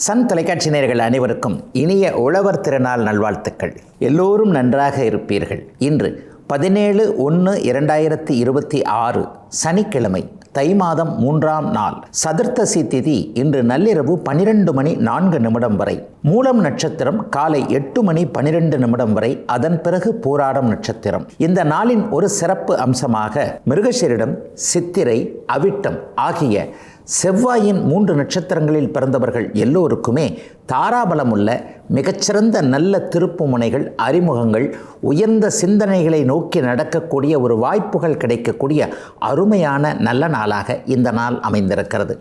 Sun தொலைக்காட்சி நேயர்கள் அனைவருக்கும் இனிய உழவர் திருநாள் நல்வாழ்த்துக்கள். எல்லோரும் நன்றாக இருப்பீர்கள். இன்று 17/1/2026 சனிக்கிழமை, தை மாதம் 3ஆம் நாள், சதுர்த்தசி திதி இன்று நள்ளிரவு 12:04 வரை, மூலம் நட்சத்திரம் காலை 8:12 வரை, அதன் பிறகு பூராடம் நட்சத்திரம். இந்த நாளின் ஒரு சிறப்பு அம்சமாக மிருகசீரிடம், சித்திரை, அவிட்டம் ஆகிய செவ்வாயின் 3 நட்சத்திரங்களில் பிறந்தவர்கள் எல்லோருக்குமே தாராபலமுள்ள மிகச்சிறந்த நல்ல திருப்பு முனைகள், அறிமுகங்கள், உயர்ந்த சிந்தனைகளை நோக்கி நடக்கக்கூடிய ஒரு வாய்ப்புகள் கிடைக்கக்கூடிய அருமையான நல்ல நாளாக இந்த நாள் அமைந்திருக்கிறது.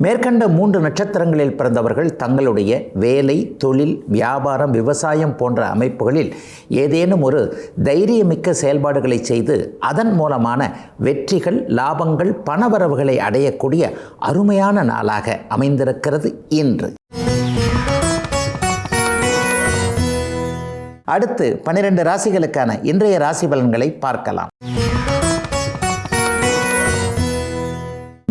மேற்கண்ட 3 நட்சத்திரங்களில் பிறந்தவர்கள் தங்களுடைய வேலை, தொழில், வியாபாரம், விவசாயம் போன்ற அமைப்புகளில் ஏதேனும் ஒரு தைரியமிக்க செயல்பாடுகளை செய்து அதன் மூலமான வெற்றிகள், லாபங்கள், பணவரவுகளை அடையக்கூடிய அருமையான நாளாக அமைந்திருக்கிறது இன்று. அடுத்து 12 ராசிகளுக்கான இன்றைய ராசி பலன்களை பார்க்கலாம்.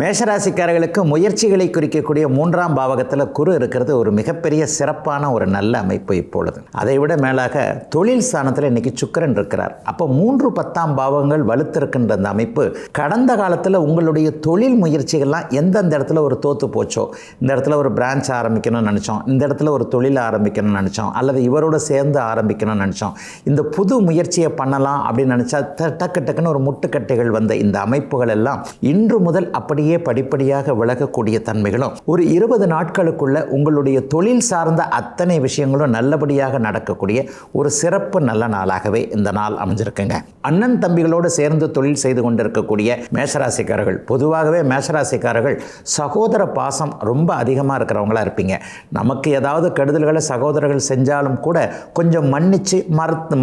மேஷராசிக்காரர்களுக்கு முயற்சிகளை குறிக்கக்கூடிய 3ஆம் பாவகத்தில் குரு இருக்கிறது ஒரு மிகப்பெரிய சிறப்பான ஒரு நல்ல அமைப்பு. இப்பொழுது அதைவிட மேலாக தொழில் ஸ்தானத்தில் இன்னைக்கு சுக்கிரன் இருக்கிறார். அப்போ 3, 10ஆம் பாவங்கள் வலுத்திருக்கின்ற அந்த அமைப்பு கடந்த காலத்தில் உங்களுடைய தொழில் முயற்சிகள்லாம் எந்தெந்த இடத்துல ஒரு தோற்று போச்சோ, இந்த இடத்துல ஒரு பிரான்ச் ஆரம்பிக்கணும்னு நினச்சோம், இந்த இடத்துல ஒரு தொழில் ஆரம்பிக்கணும்னு நினச்சோம், அல்லது இவரோட சேர்ந்து ஆரம்பிக்கணும்னு நினச்சோம், இந்த புது முயற்சியை பண்ணலாம் அப்படின்னு நினச்சா டக்குன்னு ஒரு முட்டுக்கட்டைகள் வந்த இந்த அமைப்புகள் எல்லாம் இன்று முதல் அப்படியே படிப்படியாக விலகக்கூடிய தன்மைகளும், ஒரு 20 நாட்களுக்குள்ள உங்களுடைய தொழில் சார்ந்த அத்தனை விஷயங்களும் நல்லபடியாக நடக்கக்கூடிய ஒரு சிறப்பு நல்ல நாளாகவே இந்த நாள் அமைஞ்சிருக்குங்க. அண்ணன் தம்பிகளோடு சேர்ந்து தொழில் செய்து கொண்டிருக்கக்கூடிய மேஷராசிக்காரர்கள், பொதுவாகவே மேஷராசிக்காரர்கள் சகோதர பாசம் ரொம்ப அதிகமாக இருக்கிறவங்களா இருப்பீங்க. நமக்கு ஏதாவது கெடுதல்களை சகோதரர்கள் செஞ்சாலும் கூட கொஞ்சம் மன்னிச்சு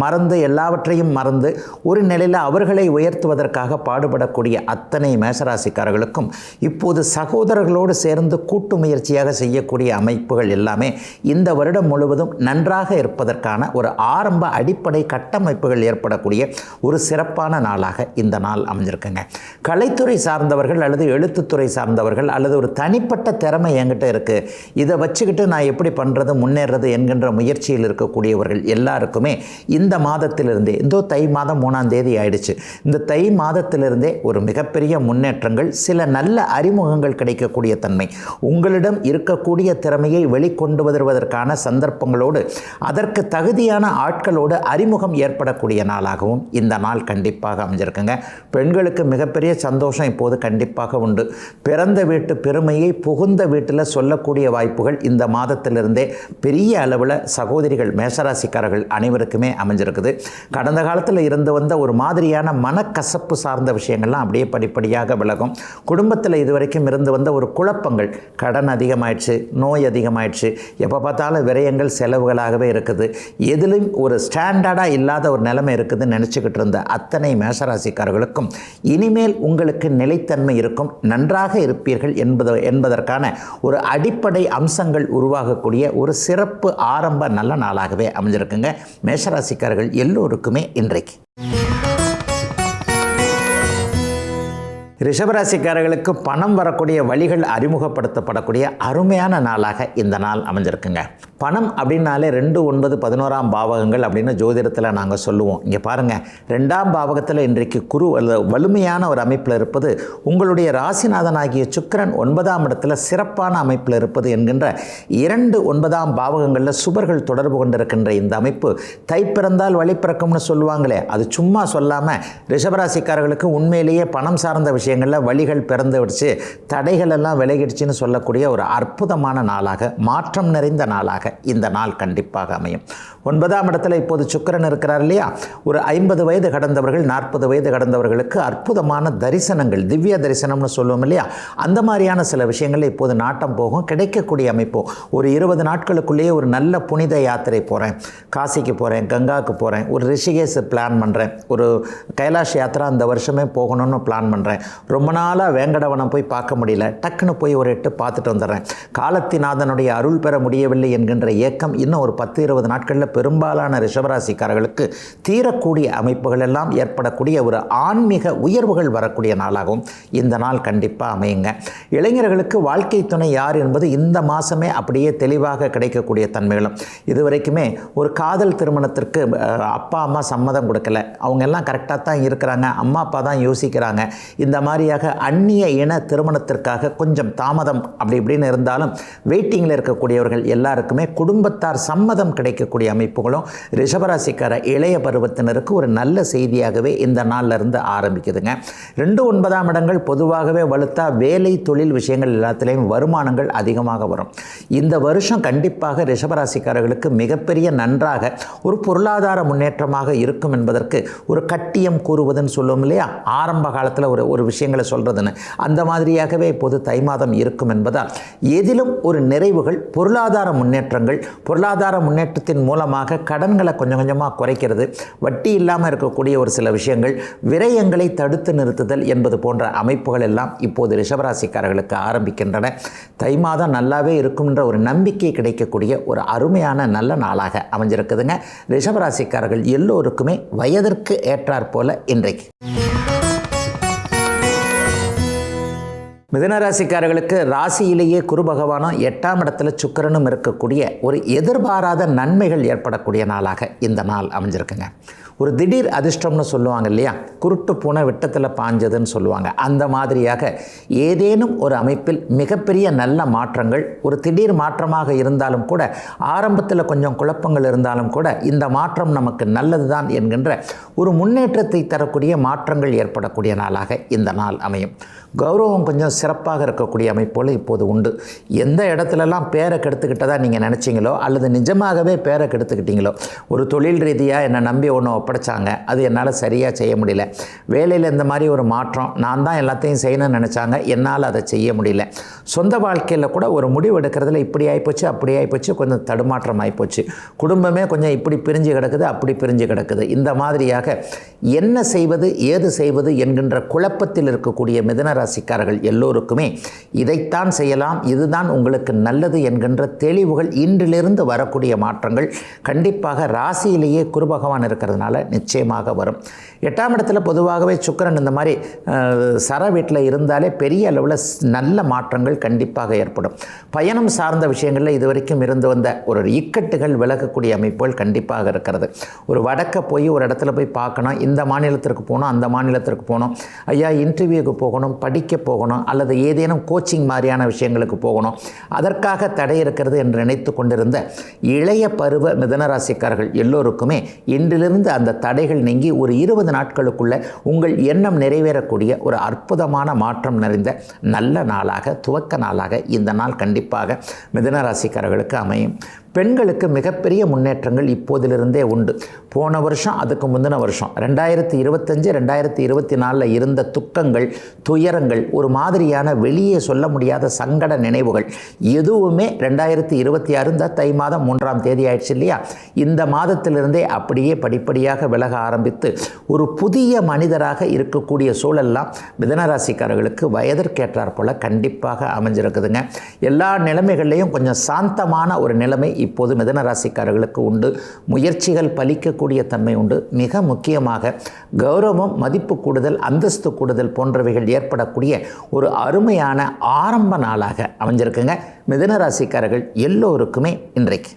மறந்து எல்லாவற்றையும் மறந்து ஒரு நிலையில் அவர்களை உயர்த்துவதற்காக பாடுபடக்கூடிய அத்தனை மேஷராசிக்காரர்களுக்கும் இப்போது சகோதரர்களோடு சேர்ந்து கூட்டு முயற்சியாக செய்யக்கூடிய அமைப்புகள் எல்லாமே இந்த வருடம் முழுவதும் நன்றாக இருப்பதற்கான ஒரு ஆரம்ப அடிப்படை கட்டமைப்புகள் ஏற்படக்கூடிய ஒரு சிறப்பான நாளாக இந்த நாள் அமைஞ்சிருக்குங்க. கலைத்துறை சார்ந்தவர்கள் அல்லது எழுத்துத்துறை சார்ந்தவர்கள் அல்லது ஒரு தனிப்பட்ட திறமை என்கிட்ட இருக்குது, இதை வச்சுக்கிட்டு நான் எப்படி பண்ணுறது முன்னேறது என்கின்ற முயற்சியில் இருக்கக்கூடியவர்கள் எல்லாருக்குமே இந்த மாதத்திலிருந்தே, இந்த தை மாதம் 3ஆம் தேதி ஆயிடுச்சு, இந்த தை மாதத்திலிருந்தே ஒரு மிகப்பெரிய முன்னேற்றங்கள், சில நல்ல அறிமுகங்கள் கிடைக்கக்கூடிய தன்மை, உங்களிடம் இருக்கக்கூடிய திறமையை வெளிக்கொண்டு வருவதற்கான சந்தர்ப்பங்களோடு அதற்கு தகுதியான ஆட்களோடு அறிமுகம் ஏற்படக்கூடிய நாளாகவும் இந்த நாள் கண்டிப்பாக அமைஞ்சிருக்குங்க. பெண்களுக்கு மிகப்பெரிய சந்தோஷம் இப்போது கண்டிப்பாக உண்டு. பிறந்த வீட்டு பெருமையை புகுந்த வீட்டில் சொல்லக்கூடிய வாய்ப்புகள் இந்த மாதத்திலிருந்தே பெரிய அளவில் சகோதரிகள் மேஷராசிக்காரர்கள் அனைவருக்குமே அமைஞ்சிருக்குது. கடந்த காலத்தில் இருந்து வந்த ஒரு மாதிரியான மனக்கசப்பு சார்ந்த விஷயங்கள்லாம் அப்படியே படிப்படியாக விலகும். குடும்பத்தில் இதுவரைக்கும் இருந்து வந்த ஒரு குழப்பங்கள், கடன் அதிகமாயிடுச்சு, நோய் அதிகமாயிடுச்சு, எப்போ பார்த்தாலும் விரயங்கள் செலவுகளாகவே இருக்குது, எதிலும் ஒரு ஸ்டாண்டர்டாக இல்லாத ஒரு நிலைமை இருக்குதுன்னு நினச்சிக்கிட்டு இருந்த அத்தனை மேஷராசிக்காரர்களுக்கும் இனிமேல் உங்களுக்கு நிலைத்தன்மை இருக்கும், நன்றாக இருப்பீர்கள் என்பதற்கான ஒரு அடிப்படை அம்சங்கள் உருவாகக்கூடிய ஒரு சிறப்பு ஆரம்ப நல்ல நாளாகவே அமைஞ்சிருக்குங்க மேஷராசிக்காரர்கள் எல்லோருக்குமே இன்றைக்கு. ரிஷபராசிக்காரர்களுக்கு பணம் வரக்கூடிய வழிகள் அறிமுகப்படுத்தப்படக்கூடிய அருமையான நாளாக இந்த நாள் அமைஞ்சிருக்குங்க. பணம் அப்படின்னாலே 2, 9, 11ஆம் பாவகங்கள் அப்படின்னு ஜோதிடத்தில் நாங்கள் சொல்லுவோம். இங்கே பாருங்கள், 2ஆம் பாவகத்தில் இன்றைக்கு குரு வலிமையான ஒரு அமைப்பில் இருப்பது, உங்களுடைய ராசிநாதனாகிய சுக்கிரன் 9ஆம் இடத்துல சிறப்பான அமைப்பில் இருப்பது என்கின்ற 2, 9ஆம் பாவகங்களில் சுபர்கள் தொடர்பு கொண்டிருக்கின்ற இந்த அமைப்பு தை பிறந்தால் வழி பிறக்கும்னு சொல்லுவாங்களே, அது சும்மா சொல்லாமல் ரிஷபராசிக்காரர்களுக்கு உண்மையிலேயே பணம் சார்ந்த விஷயங்களில் வழிகள் பிறந்து விடுச்சு, தடைகள் எல்லாம் விலகிடுச்சுன்னு சொல்லக்கூடிய ஒரு அற்புதமான நாளாக, மாற்றம் நிறைந்த நாளாக இந்த நாள் கண்டிப்பாக அமையும். 9ஆம் இடத்துல இப்போது சுக்கிரன் இருக்கிறார் இல்லையா, ஒரு 50 வயது கடந்தவர்கள், 40 வயது கடந்தவர்களுக்கு அற்புதமான தரிசனங்கள், திவ்ய தரிசனம்னு சொல்லுவோம் இல்லையா, அந்த மாதிரியான சில விஷயங்கள் இப்போது நாட்டம் போகும், கிடைக்கக்கூடிய அமைப்போம். ஒரு 20 நாட்களுக்குள்ளேயே ஒரு நல்ல புனித யாத்திரை போகிறேன், காசிக்கு போகிறேன், கங்காவுக்கு போகிறேன், ஒரு ரிஷிகேஷ் பிளான் பண்ணுறேன், ஒரு கைலாஷ் யாத்திரா அந்த வருஷமே போகணும்னு பிளான் பண்ணுறேன், ரொம்ப நாளாக வேங்கடவனம் போய் பார்க்க முடியல, டக்குன்னு போய் ஒரு எட்டு பார்த்துட்டு வந்துடுறேன், காலத்திநாதனுடைய அருள் பெற முடியவில்லை என்கின்ற ஏக்கம் இன்னும் ஒரு 10-20 நாட்களில் பெரும்பாலான ரிஷபராசிக்காரர்களுக்கு தீரக்கூடிய அமைப்புகள் எல்லாம் ஏற்படக்கூடிய ஒரு ஆன்மீக உயர்வுகள் வரக்கூடிய நாளாகவும் இந்த நாள் கண்டிப்பாக அமையுங்க. இளைஞர்களுக்கு வாழ்க்கை துணை யார் என்பது இந்த மாதமே அப்படியே தெளிவாக கிடைக்கக்கூடிய தன்மைகளும். இதுவரைக்குமே ஒரு காதல் திருமணத்திற்கு அப்பா அம்மா சம்மதம் கொடுக்கல, அவங்க எல்லாம் கரெக்டாக தான் இருக்கிறாங்க, அம்மா அப்பா தான் யோசிக்கிறாங்க, இந்த மாதிரியாக அந்நிய இன திருமணத்திற்காக கொஞ்சம் தாமதம் அப்படி இப்படின்னு இருந்தாலும் வெயிட்டிங்கில் இருக்கக்கூடியவர்கள் எல்லாருக்குமே குடும்பத்தார் சம்மதம் கிடைக்கக்கூடிய அமைப்புகளும் ரிஷபராசிக்கார இளைய பருவத்தினருக்கு ஒரு நல்ல செய்தியாகவே இந்த நாளில் இருந்து ஆரம்பிக்குதுங்க. 2-9 இடங்கள் பொதுவாகவே வலுத்தா வேலை தொழில் விஷயங்கள் எல்லாத்திலையும் வருமானங்கள் அதிகமாக வரும். இந்த வருஷம் கண்டிப்பாக ரிஷபராசிக்காரர்களுக்கு மிகப்பெரிய நன்றாக ஒரு பொருளாதார முன்னேற்றமாக இருக்கும் என்பதற்கு ஒரு கட்டியம் கூறுவதுன்னு சொல்லுவோம் இல்லையா, ஆரம்ப காலத்தில் ஒரு விஷயங்களை சொல்கிறதுன்னு, அந்த மாதிரியாகவே இப்போது தை மாதம் இருக்கும் என்பதால் எதிலும் ஒரு நிறைவுகள், பொருளாதார முன்னேற்றங்கள், பொருளாதார முன்னேற்றத்தின் மூலமாக கடன்களை கொஞ்சம் கொஞ்சமாக குறைக்கிறது, வட்டி இல்லாமல் இருக்கக்கூடிய ஒரு சில விஷயங்கள், விரயங்களை தடுத்து நிறுத்துதல் என்பது போன்ற அமைப்புகள் எல்லாம் இப்போது ரிஷபராசிக்காரர்களுக்கு ஆரம்பிக்கின்றன. தை மாதம் நல்லாவே இருக்கும்ன்ற ஒரு நம்பிக்கை கிடைக்கக்கூடிய ஒரு அருமையான நல்ல நாளாக அமைஞ்சிருக்குதுங்க. ரிஷபராசிக்காரர்கள் எல்லோருக்குமே வயதிற்கு ஏற்றாற் போல இன்றைக்கு. மிதுனராசிக்காரர்களுக்கு ராசியிலேயே குரு பகவானும் 8ஆம் இடத்துல சுக்கிரனும் இருக்கக்கூடிய ஒரு எதிர்பாராத நன்மைகள் ஏற்படக்கூடிய நாளாக இந்த நாள் அமைஞ்சிருக்குங்க. ஒரு திடீர் அதிர்ஷ்டம்னு சொல்லுவாங்க இல்லையா, குருட்டு பூனை விட்டத்தில் பாஞ்சதுன்னு சொல்லுவாங்க, அந்த மாதிரியாக ஏதேனும் ஒரு அமைப்பில் மிகப்பெரிய நல்ல மாற்றங்கள், ஒரு திடீர் மாற்றமாக இருந்தாலும் கூட, ஆரம்பத்தில் கொஞ்சம் குழப்பங்கள் இருந்தாலும் கூட இந்த மாற்றம் நமக்கு நல்லது தான் என்கின்ற ஒரு முன்னேற்றத்தை தரக்கூடிய மாற்றங்கள் ஏற்படக்கூடிய நாளாக இந்த நாள் அமையும். கௌரவம் கொஞ்சம் சிறப்பாக இருக்கக்கூடிய அமைப்போல் இப்போது உண்டு. எந்த இடத்துலலாம் பேரை கெடுத்துக்கிட்டதா நீங்கள் நினச்சிங்களோ அல்லது நிஜமாகவே பேரை கெடுத்துக்கிட்டீங்களோ, ஒரு தொழில் ரீதியாக என்னை நம்பி ஒன்று ஒப்படைச்சாங்க, அது என்னால் சரியாக செய்ய முடியல, வேலையில் இந்த மாதிரி ஒரு மாற்றம், நான் தான் எல்லாத்தையும் செய்யணும்னு நினச்சாங்க, என்னால் அதை செய்ய முடியல, சொந்த வாழ்க்கையில் கூட ஒரு முடிவு எடுக்கிறதுல இப்படி ஆகிப்போச்சு அப்படி ஆகிப்போச்சு, கொஞ்சம் தடுமாற்றம் ஆகிப்போச்சு, குடும்பமே கொஞ்சம் இப்படி பிரிஞ்சு கிடக்குது அப்படி பிரிஞ்சு கிடக்குது, இந்த மாதிரியாக என்ன செய்வது ஏது செய்வது என்கின்ற குழப்பத்தில் இருக்கக்கூடிய மிதுனராசிக்காரர்கள் எல்லோருக்குமே இதைத்தான் செய்யலாம், இதுதான் உங்களுக்கு நல்லது என்கின்ற தெளிவுகள் இன்றிலிருந்து வரக்கூடிய மாற்றங்கள் கண்டிப்பாக ராசியிலேயே குரு பகவான் இருக்கிறதுனால நிச்சயமாக வரும். 8ஆம் இடத்துல பொதுவாகவே சுக்கிரன் இந்த மாதிரி சர வீட்டில் இருந்தாலே பெரிய அளவில் நல்ல மாற்றங்கள் கண்டிப்பாக ஏற்படும். பயணம் சார்ந்த விஷயங்களில் இதுவரைக்கும் இருந்து வந்த ஒரு இக்கட்டுகள் விலகக்கூடிய அமைப்புகள் கண்டிப்பாக இருக்கிறது. ஒரு வடக்க போய் ஒரு இடத்துல போய் பார்க்கணும், இந்த மாநிலத்திற்கு போகணும் அந்த மாநிலத்திற்கு போகணும், ஐயா இன்டர்வியூக்கு போகணும், படிக்க போகணும், அல்லது ஏதேனும் கோச்சிங் மாதிரியான விஷயங்களுக்கு போகணும், அதற்காக தடை இருக்கிறது என்று நினைத்து கொண்டிருந்த இளைய பருவ மிதுனராசிக்காரர்கள் எல்லோருக்குமே இன்றிலிருந்து அந்த தடைகள் நீங்கி ஒரு 20 நாட்களுக்குள்ள உங்கள் எண்ணம் நிறைவேறக்கூடிய ஒரு அற்புதமான மாற்றம் நிறைந்த நல்ல நாளாக, துவக்க நாளாக இந்த நாள் கண்டிப்பாக மிதுனராசிக்காரர்களுக்கு அமையும். பெண்களுக்கு மிகப்பெரிய முன்னேற்றங்கள் இப்போதிலிருந்தே உண்டு. போன வருஷம் அதுக்கு முந்தின வருஷம் 2025 2024 இருந்த துக்கங்கள், துயரங்கள், ஒரு மாதிரியான வெளியே சொல்ல முடியாத சங்கட நினைவுகள் எதுவுமே 2026 இந்த தை மாதம் 3ஆம் தேதி ஆயிடுச்சு இல்லையா, இந்த மாதத்திலிருந்தே அப்படியே படிப்படியாக விலக ஆரம்பித்து ஒரு புதிய மனிதராக இருக்கக்கூடிய சூழல்லாம் மிதுனராசிக்காரர்களுக்கு வயதிற்கேற்றாற் போல கண்டிப்பாக அமைஞ்சிருக்குதுங்க. எல்லா நிலைமைகள்லையும் கொஞ்சம் சாந்தமான ஒரு நிலைமை இப்போது மிதுனராசிக்காரர்களுக்கு உண்டு. முயற்சிகள் பலிக்கக்கூடிய தன்மை உண்டு. மிக முக்கியமாக கௌரவம், மதிப்பு கூடுதல், அந்தஸ்து கூடுதல் போன்றவைகள் ஏற்படக்கூடிய ஒரு அருமையான ஆரம்ப நாளாக அமைஞ்சிருக்குங்க மிதுனராசிக்காரர்கள் எல்லோருக்குமே இன்றைக்கு.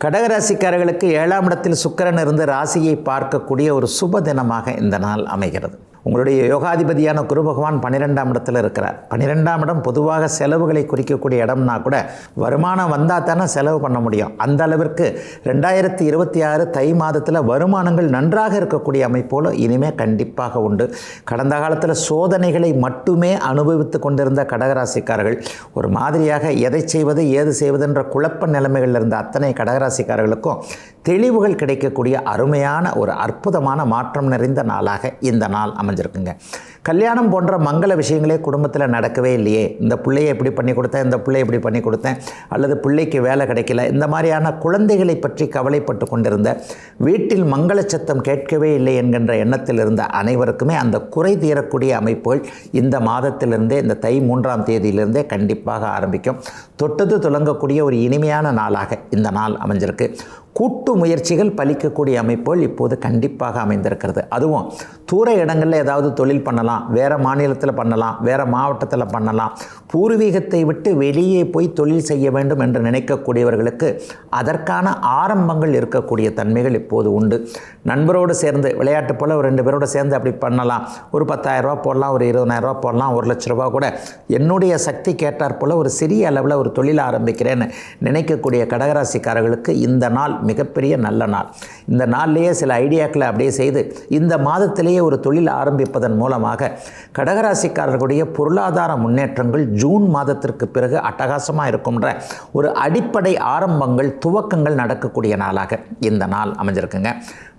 கடகராசிக்காரர்களுக்கு 7ஆம் இடத்தில் சுக்கிரன் இருந்து ராசியை பார்க்கக்கூடிய ஒரு சுப தினமாக இந்த நாள் அமைகிறது. உங்களுடைய யோகாதிபதியான குரு பகவான் 12ஆம் இடத்துல இருக்கிறார். 12ஆம் இடம் பொதுவாக செலவுகளை குறிக்கக்கூடிய இடம்னா கூட வருமானம் வந்தால் தானே செலவு பண்ண முடியும். அந்த அளவிற்கு 2026 தை மாதத்தில் வருமானங்கள் நன்றாக இருக்கக்கூடிய அமைப்போல் இனிமேல் கண்டிப்பாக உண்டு. கடந்த காலத்தில் சோதனைகளை மட்டுமே அனுபவித்து கொண்டிருந்த கடகராசிக்காரர்கள் ஒரு மாதிரியாக எதை செய்வது ஏது செய்வதுன்ற குழப்ப நிலைமைகளில் இருந்த அத்தனை கடகராசிக்காரர்களுக்கும் தெளிவுகள் கிடைக்கக்கூடிய அருமையான ஒரு அற்புதமான மாற்றம் நிறைந்த நாளாக இந்த நாள் அமைஞ்சிருக்குங்க. கல்யாணம் போன்ற மங்கள விஷயங்களே குடும்பத்தில் நடக்கவே இல்லையே, இந்த பிள்ளையை எப்படி பண்ணி கொடுத்தேன், இந்த பிள்ளையை எப்படி பண்ணி கொடுத்தேன், அல்லது பிள்ளைக்கு வேலை கிடைக்கல, இந்த மாதிரியான குழந்தைகளை பற்றி கவலைப்பட்டு கொண்டிருந்த, வீட்டில் மங்கள சத்தம் கேட்கவே இல்லை என்கின்ற எண்ணத்தில் இருந்த அனைவருக்குமே அந்த குறை தீரக்கூடிய அமைப்புகள் இந்த மாதத்திலிருந்தே, இந்த தை 3ஆம் தேதியிலிருந்தே கண்டிப்பாக ஆரம்பிக்கும். தொட்டது துலங்கக்கூடிய ஒரு இனிமையான நாளாக இந்த நாள் அமைஞ்சிருக்கு. கூட்டு முயற்சிகள் பலிக்கக்கூடிய அமைப்புகள் இப்போது கண்டிப்பாக அமைந்திருக்கிறது. அதுவும் தூர இடங்களில் ஏதாவது தொழில் பண்ணலாம், வேறு மாநிலத்தில் பண்ணலாம், வேறு மாவட்டத்தில் பண்ணலாம், பூர்வீகத்தை விட்டு வெளியே போய் தொழில் செய்ய வேண்டும் என்று நினைக்கக்கூடியவர்களுக்கு அதற்கான ஆரம்பங்கள் இருக்கக்கூடிய தன்மைகள் இப்போது உண்டு. நண்பரோடு சேர்ந்து விளையாட்டு போல் ஒரு 2 பேரோடு சேர்ந்து அப்படி பண்ணலாம். ஒரு 10,000 ரூபா போடலாம், ஒரு 20,000 ரூபா போடலாம், 1 லட்ச ரூபா கூட என்னுடைய சக்தி கேட்டார் போல் ஒரு சிறிய அளவில் ஒரு தொழில் ஆரம்பிக்கிறேன்னு நினைக்கக்கூடிய கடகராசிக்காரர்களுக்கு இந்த நாள் மிகப்பெரிய நல்ல நாள். இந்த நாள்லேயே சில ஐடியாக்களை அப்படியே செய்து இந்த மாதத்திலேயே ஒரு தொழில் ஆரம்பிப்பதன் மூலமாக கடகராசிக்காரர்களுடைய பொருளாதார முன்னேற்றங்கள் ஜூன் மாதத்திற்கு பிறகு அட்டகாசமாக இருக்கும்ன்ற ஒரு அடிப்படை ஆரம்பங்கள் துவக்கங்கள் நடக்கக்கூடிய நாளாக இந்த நாள் அமைஞ்சிருக்குங்க.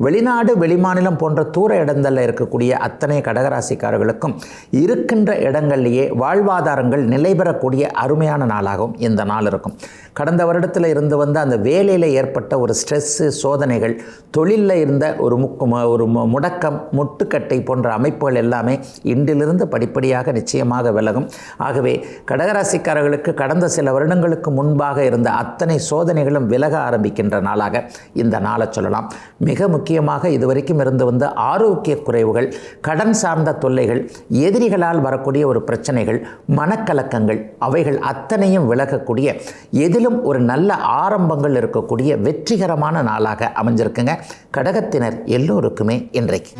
வெளிநாடு வெளிமாநிலம் போன்ற தூர இடங்களில் இருக்கக்கூடிய அத்தனை கடகராசிக்காரர்களுக்கும் இருக்கின்ற இடங்கள்லேயே வாழ்வாதாரங்கள் நிலை பெறக்கூடிய அருமையான நாளாகவும் இந்த நாள் இருக்கும். கடந்த வருடத்தில் இருந்து வந்த அந்த வேலையில் ஏற்பட்ட ஒரு ஸ்ட்ரெஸ்ஸு, சோதனைகள், தொழிலில் இருந்த ஒரு முடக்கம், முட்டுக்கட்டை போன்ற அமைப்புகள் எல்லாமே இன்றிலிருந்து படிப்படியாக நிச்சயமாக விலகும். ஆகவே கடகராசிக்காரர்களுக்கு கடந்த சில வருடங்களுக்கு முன்பாக இருந்த அத்தனை சோதனைகளும் விலக ஆரம்பிக்கின்ற நாளாக இந்த நாளை சொல்லலாம். மிக முக்கியமாக இதுவரைக்கும் இருந்து வந்த ஆரோக்கிய குறைவுகள், கடன் சார்ந்த தொல்லைகள், எதிரிகளால் வரக்கூடிய ஒரு பிரச்சனைகள், மனக்கலக்கங்கள், அவைகள் அத்தனையும் விலகக்கூடிய எதிலும் ஒரு நல்ல ஆரம்பங்கள் இருக்கக்கூடிய வெற்றிகரமான நாளாக அமைஞ்சிருக்குங்க கடகத்தினர் எல்லோருக்குமே இன்றைக்கு.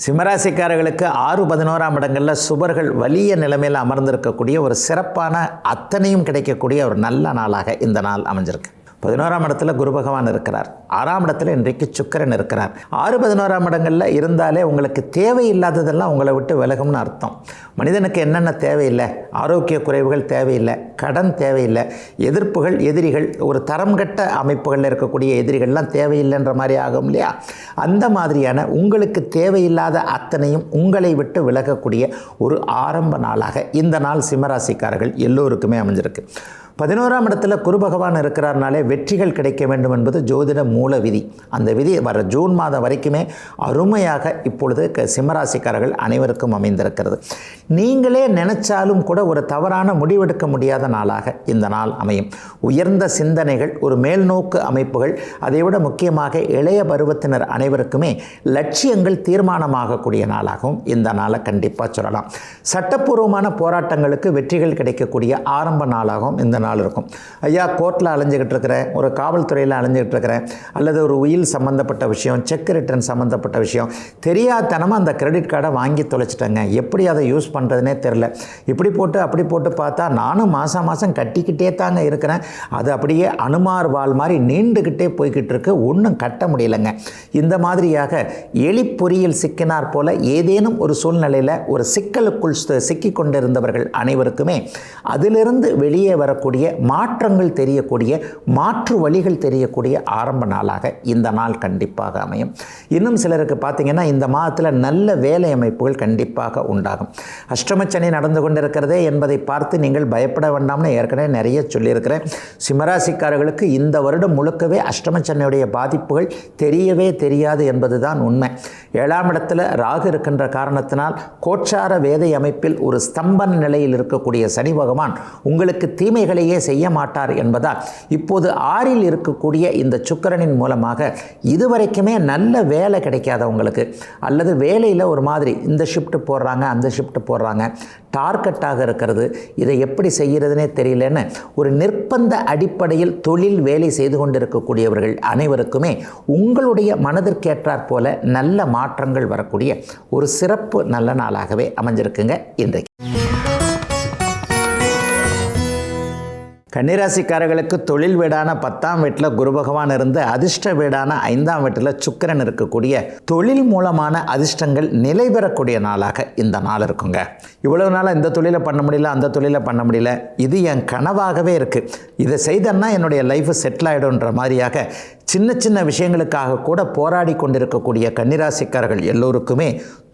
சிம்மராசிக்காரர்களுக்கு 6, 11ஆம் இடங்களில் சுபர்கள் வலிய நிலைமையில் அமர்ந்திருக்கக்கூடிய ஒரு சிறப்பான அத்தனையும் கிடைக்கக்கூடிய ஒரு நல்ல நாளாக இந்த நாள் அமைஞ்சிருக்கு. 11ஆம் இடத்துல குரு பகவான் இருக்கிறார். 6ஆம் இடத்துல இன்றைக்கு சுக்கிரன் இருக்கிறார். 6, 11ஆம் இடங்களில் இருந்தாலே உங்களுக்கு தேவையில்லாததெல்லாம் உங்களை விட்டு விலகும்னு அர்த்தம். மனிதனுக்கு என்னென்ன தேவையில்லை, ஆரோக்கிய குறைவுகள் தேவையில்லை, கடன் தேவையில்லை, எதிர்ப்புகள், எதிரிகள், ஒரு தரம் கட்ட அமைப்புகளில் இருக்கக்கூடிய எதிரிகள்லாம் தேவையில்லைன்ற மாதிரி ஆகும் இல்லையா? அந்த மாதிரியான உங்களுக்கு தேவையில்லாத அத்தனையும் உங்களை விட்டு விலகக்கூடிய ஒரு ஆரம்ப நாளாக இந்த நாள் சிம்மராசிக்காரர்கள் எல்லோருக்குமே அமைஞ்சிருக்கு. 11ஆம் இடத்துல குரு பகவான் இருக்கிறார்னாலே வெற்றிகள் கிடைக்க வேண்டும் என்பது ஜோதிட மூல விதி. அந்த விதி வர ஜூன் மாதம் வரைக்குமே அருமையாக இப்பொழுது சிம்மராசிக்காரர்கள் அனைவருக்கும் அமைந்திருக்கிறது. நீங்களே நினைச்சாலும் கூட ஒரு தவறான முடிவெடுக்க முடியாத நாளாக இந்த நாள் அமையும். உயர்ந்த சிந்தனைகள், ஒரு மேல்நோக்கு அமைப்புகள், அதைவிட முக்கியமாக இளைய பருவத்தினர் அனைவருக்குமே லட்சியங்கள் தீர்மானமாகக்கூடிய நாளாகவும் இந்த நாளை கண்டிப்பாக சொல்லலாம். சட்டப்பூர்வமான போராட்டங்களுக்கு வெற்றிகள் கிடைக்கக்கூடிய ஆரம்ப நாளாகவும் இந்த நாள் இருக்கும். ஐயா, கோர்ட்டில் அலைஞ்சிக்கிட்டு இருக்கிறேன், ஒரு காவல்துறையில் அலைஞ்சிக்கிட்டு இருக்கிறேன், அல்லது ஒரு உயில் சம்மந்தப்பட்ட விஷயம், செக் ரிட்டர்ன் சம்மந்தப்பட்ட விஷயம், தெரியாதனமாக அந்த கிரெடிட் கார்டை வாங்கி தொலைச்சிட்டேங்க, எப்படி அதை யூஸ் பண்ணுறதுனே தெரில, இப்படி போட்டு அப்படி போட்டு பார்த்தா நானும் மாதம் மாதம் கட்டிக்கிட்டே தாங்க இருக்கிறேன், அது அப்படியே அனுமார் வால் மாதிரி நீண்டுக்கிட்டே போய்கிட்டு இருக்கு, ஒன்றும் கட்ட முடியலைங்க. இந்த மாதிரியாக எலி பொறியில் சிக்கினார் போல ஏதேனும் ஒரு சூழ்நிலையில் ஒரு சிக்கலுக்குள் சிக்கி கொண்டிருந்தவர்கள் அனைவருக்குமே அதிலிருந்து வெளியே வரக்கூடிய மாற்றங்கள் தெரியக்கூடிய, மாற்று வழிகள் தெரியக்கூடிய ஆரம்ப நாளாக இந்த நாள் கண்டிப்பாக அமையும். இன்னும் சிலருக்கு பார்த்தீங்கன்னா இந்த மாதத்தில் நல்ல வேலை அமைப்புகள் கண்டிப்பாக உண்டாகும். அஷ்டமச்சனி நடந்து கொண்டிருக்கிறதே என்பதை பார்த்து நீங்கள் பயப்பட வேண்டாம்னு ஏற்கனவே நிறைய சொல்லியிருக்கிறேன். சிம்மராசிக்காரர்களுக்கு இந்த வருடம் முழுக்கவே அஷ்டமச்சனியுடைய பாதிப்புகள் தெரியவே தெரியாது என்பதுதான் உண்மை. 7ஆம் இடத்துல ராகு இருக்கின்ற காரணத்தினால் கோச்சார வேதை அமைப்பில் ஒரு ஸ்தம்பன நிலையில் இருக்கக்கூடிய சனி பகவான் உங்களுக்கு தீமைகளையே செய்ய மாட்டார் என்பதால் இப்போது 6இல் இருக்கக்கூடிய இந்த சுக்கிரனின் மூலமாக இதுவரைக்குமே நல்ல வேலை கிடைக்காதவங்களுக்கு, அல்லது வேலையில் ஒரு மாதிரி இந்த ஷிஃப்ட் போடுறாங்க, அந்த ஷிஃப்ட் போடுறாங்க, டார்கெட்டாக இருக்கிறது, இதை எப்படி செய்கிறதுனே தெரியலன்னு ஒரு நிர்பந்த அடிப்படையில் தொழில் வேலை செய்து கொண்டிருக்கக்கூடியவர்கள் அனைவருக்குமே உங்களுடைய மனதிற்கேற்றாற் போல நல்ல மாற்றங்கள் வரக்கூடிய ஒரு சிறப்பு நல்ல நாளாகவே அமைஞ்சிருக்குங்க இன்றைக்கு. கன்னிராசிக்காரர்களுக்கு தொழில் வீடான 10ஆம் வீட்டில் குரு பகவான் இருந்து அதிர்ஷ்ட வீடான 5ஆம் வீட்டில் சுக்கிரன் இருக்கக்கூடிய தொழில் மூலமான அதிர்ஷ்டங்கள் நிலை பெறக்கூடிய நாளாக இந்த நாள் இருக்குங்க. இவ்வளவு நாளாக இந்த தொழிலை பண்ண முடியல, அந்த தொழிலை பண்ண முடியல, இது என் கனவாகவே இருக்குது, இதை செய்தேன்னா என்னுடைய லைஃப் செட்டில் ஆகிடும்ன்ற மாதிரியாக சின்ன சின்ன விஷயங்களுக்காக கூட போராடி கொண்டிருக்கக்கூடிய கன்னிராசிக்காரர்கள் எல்லோருக்குமே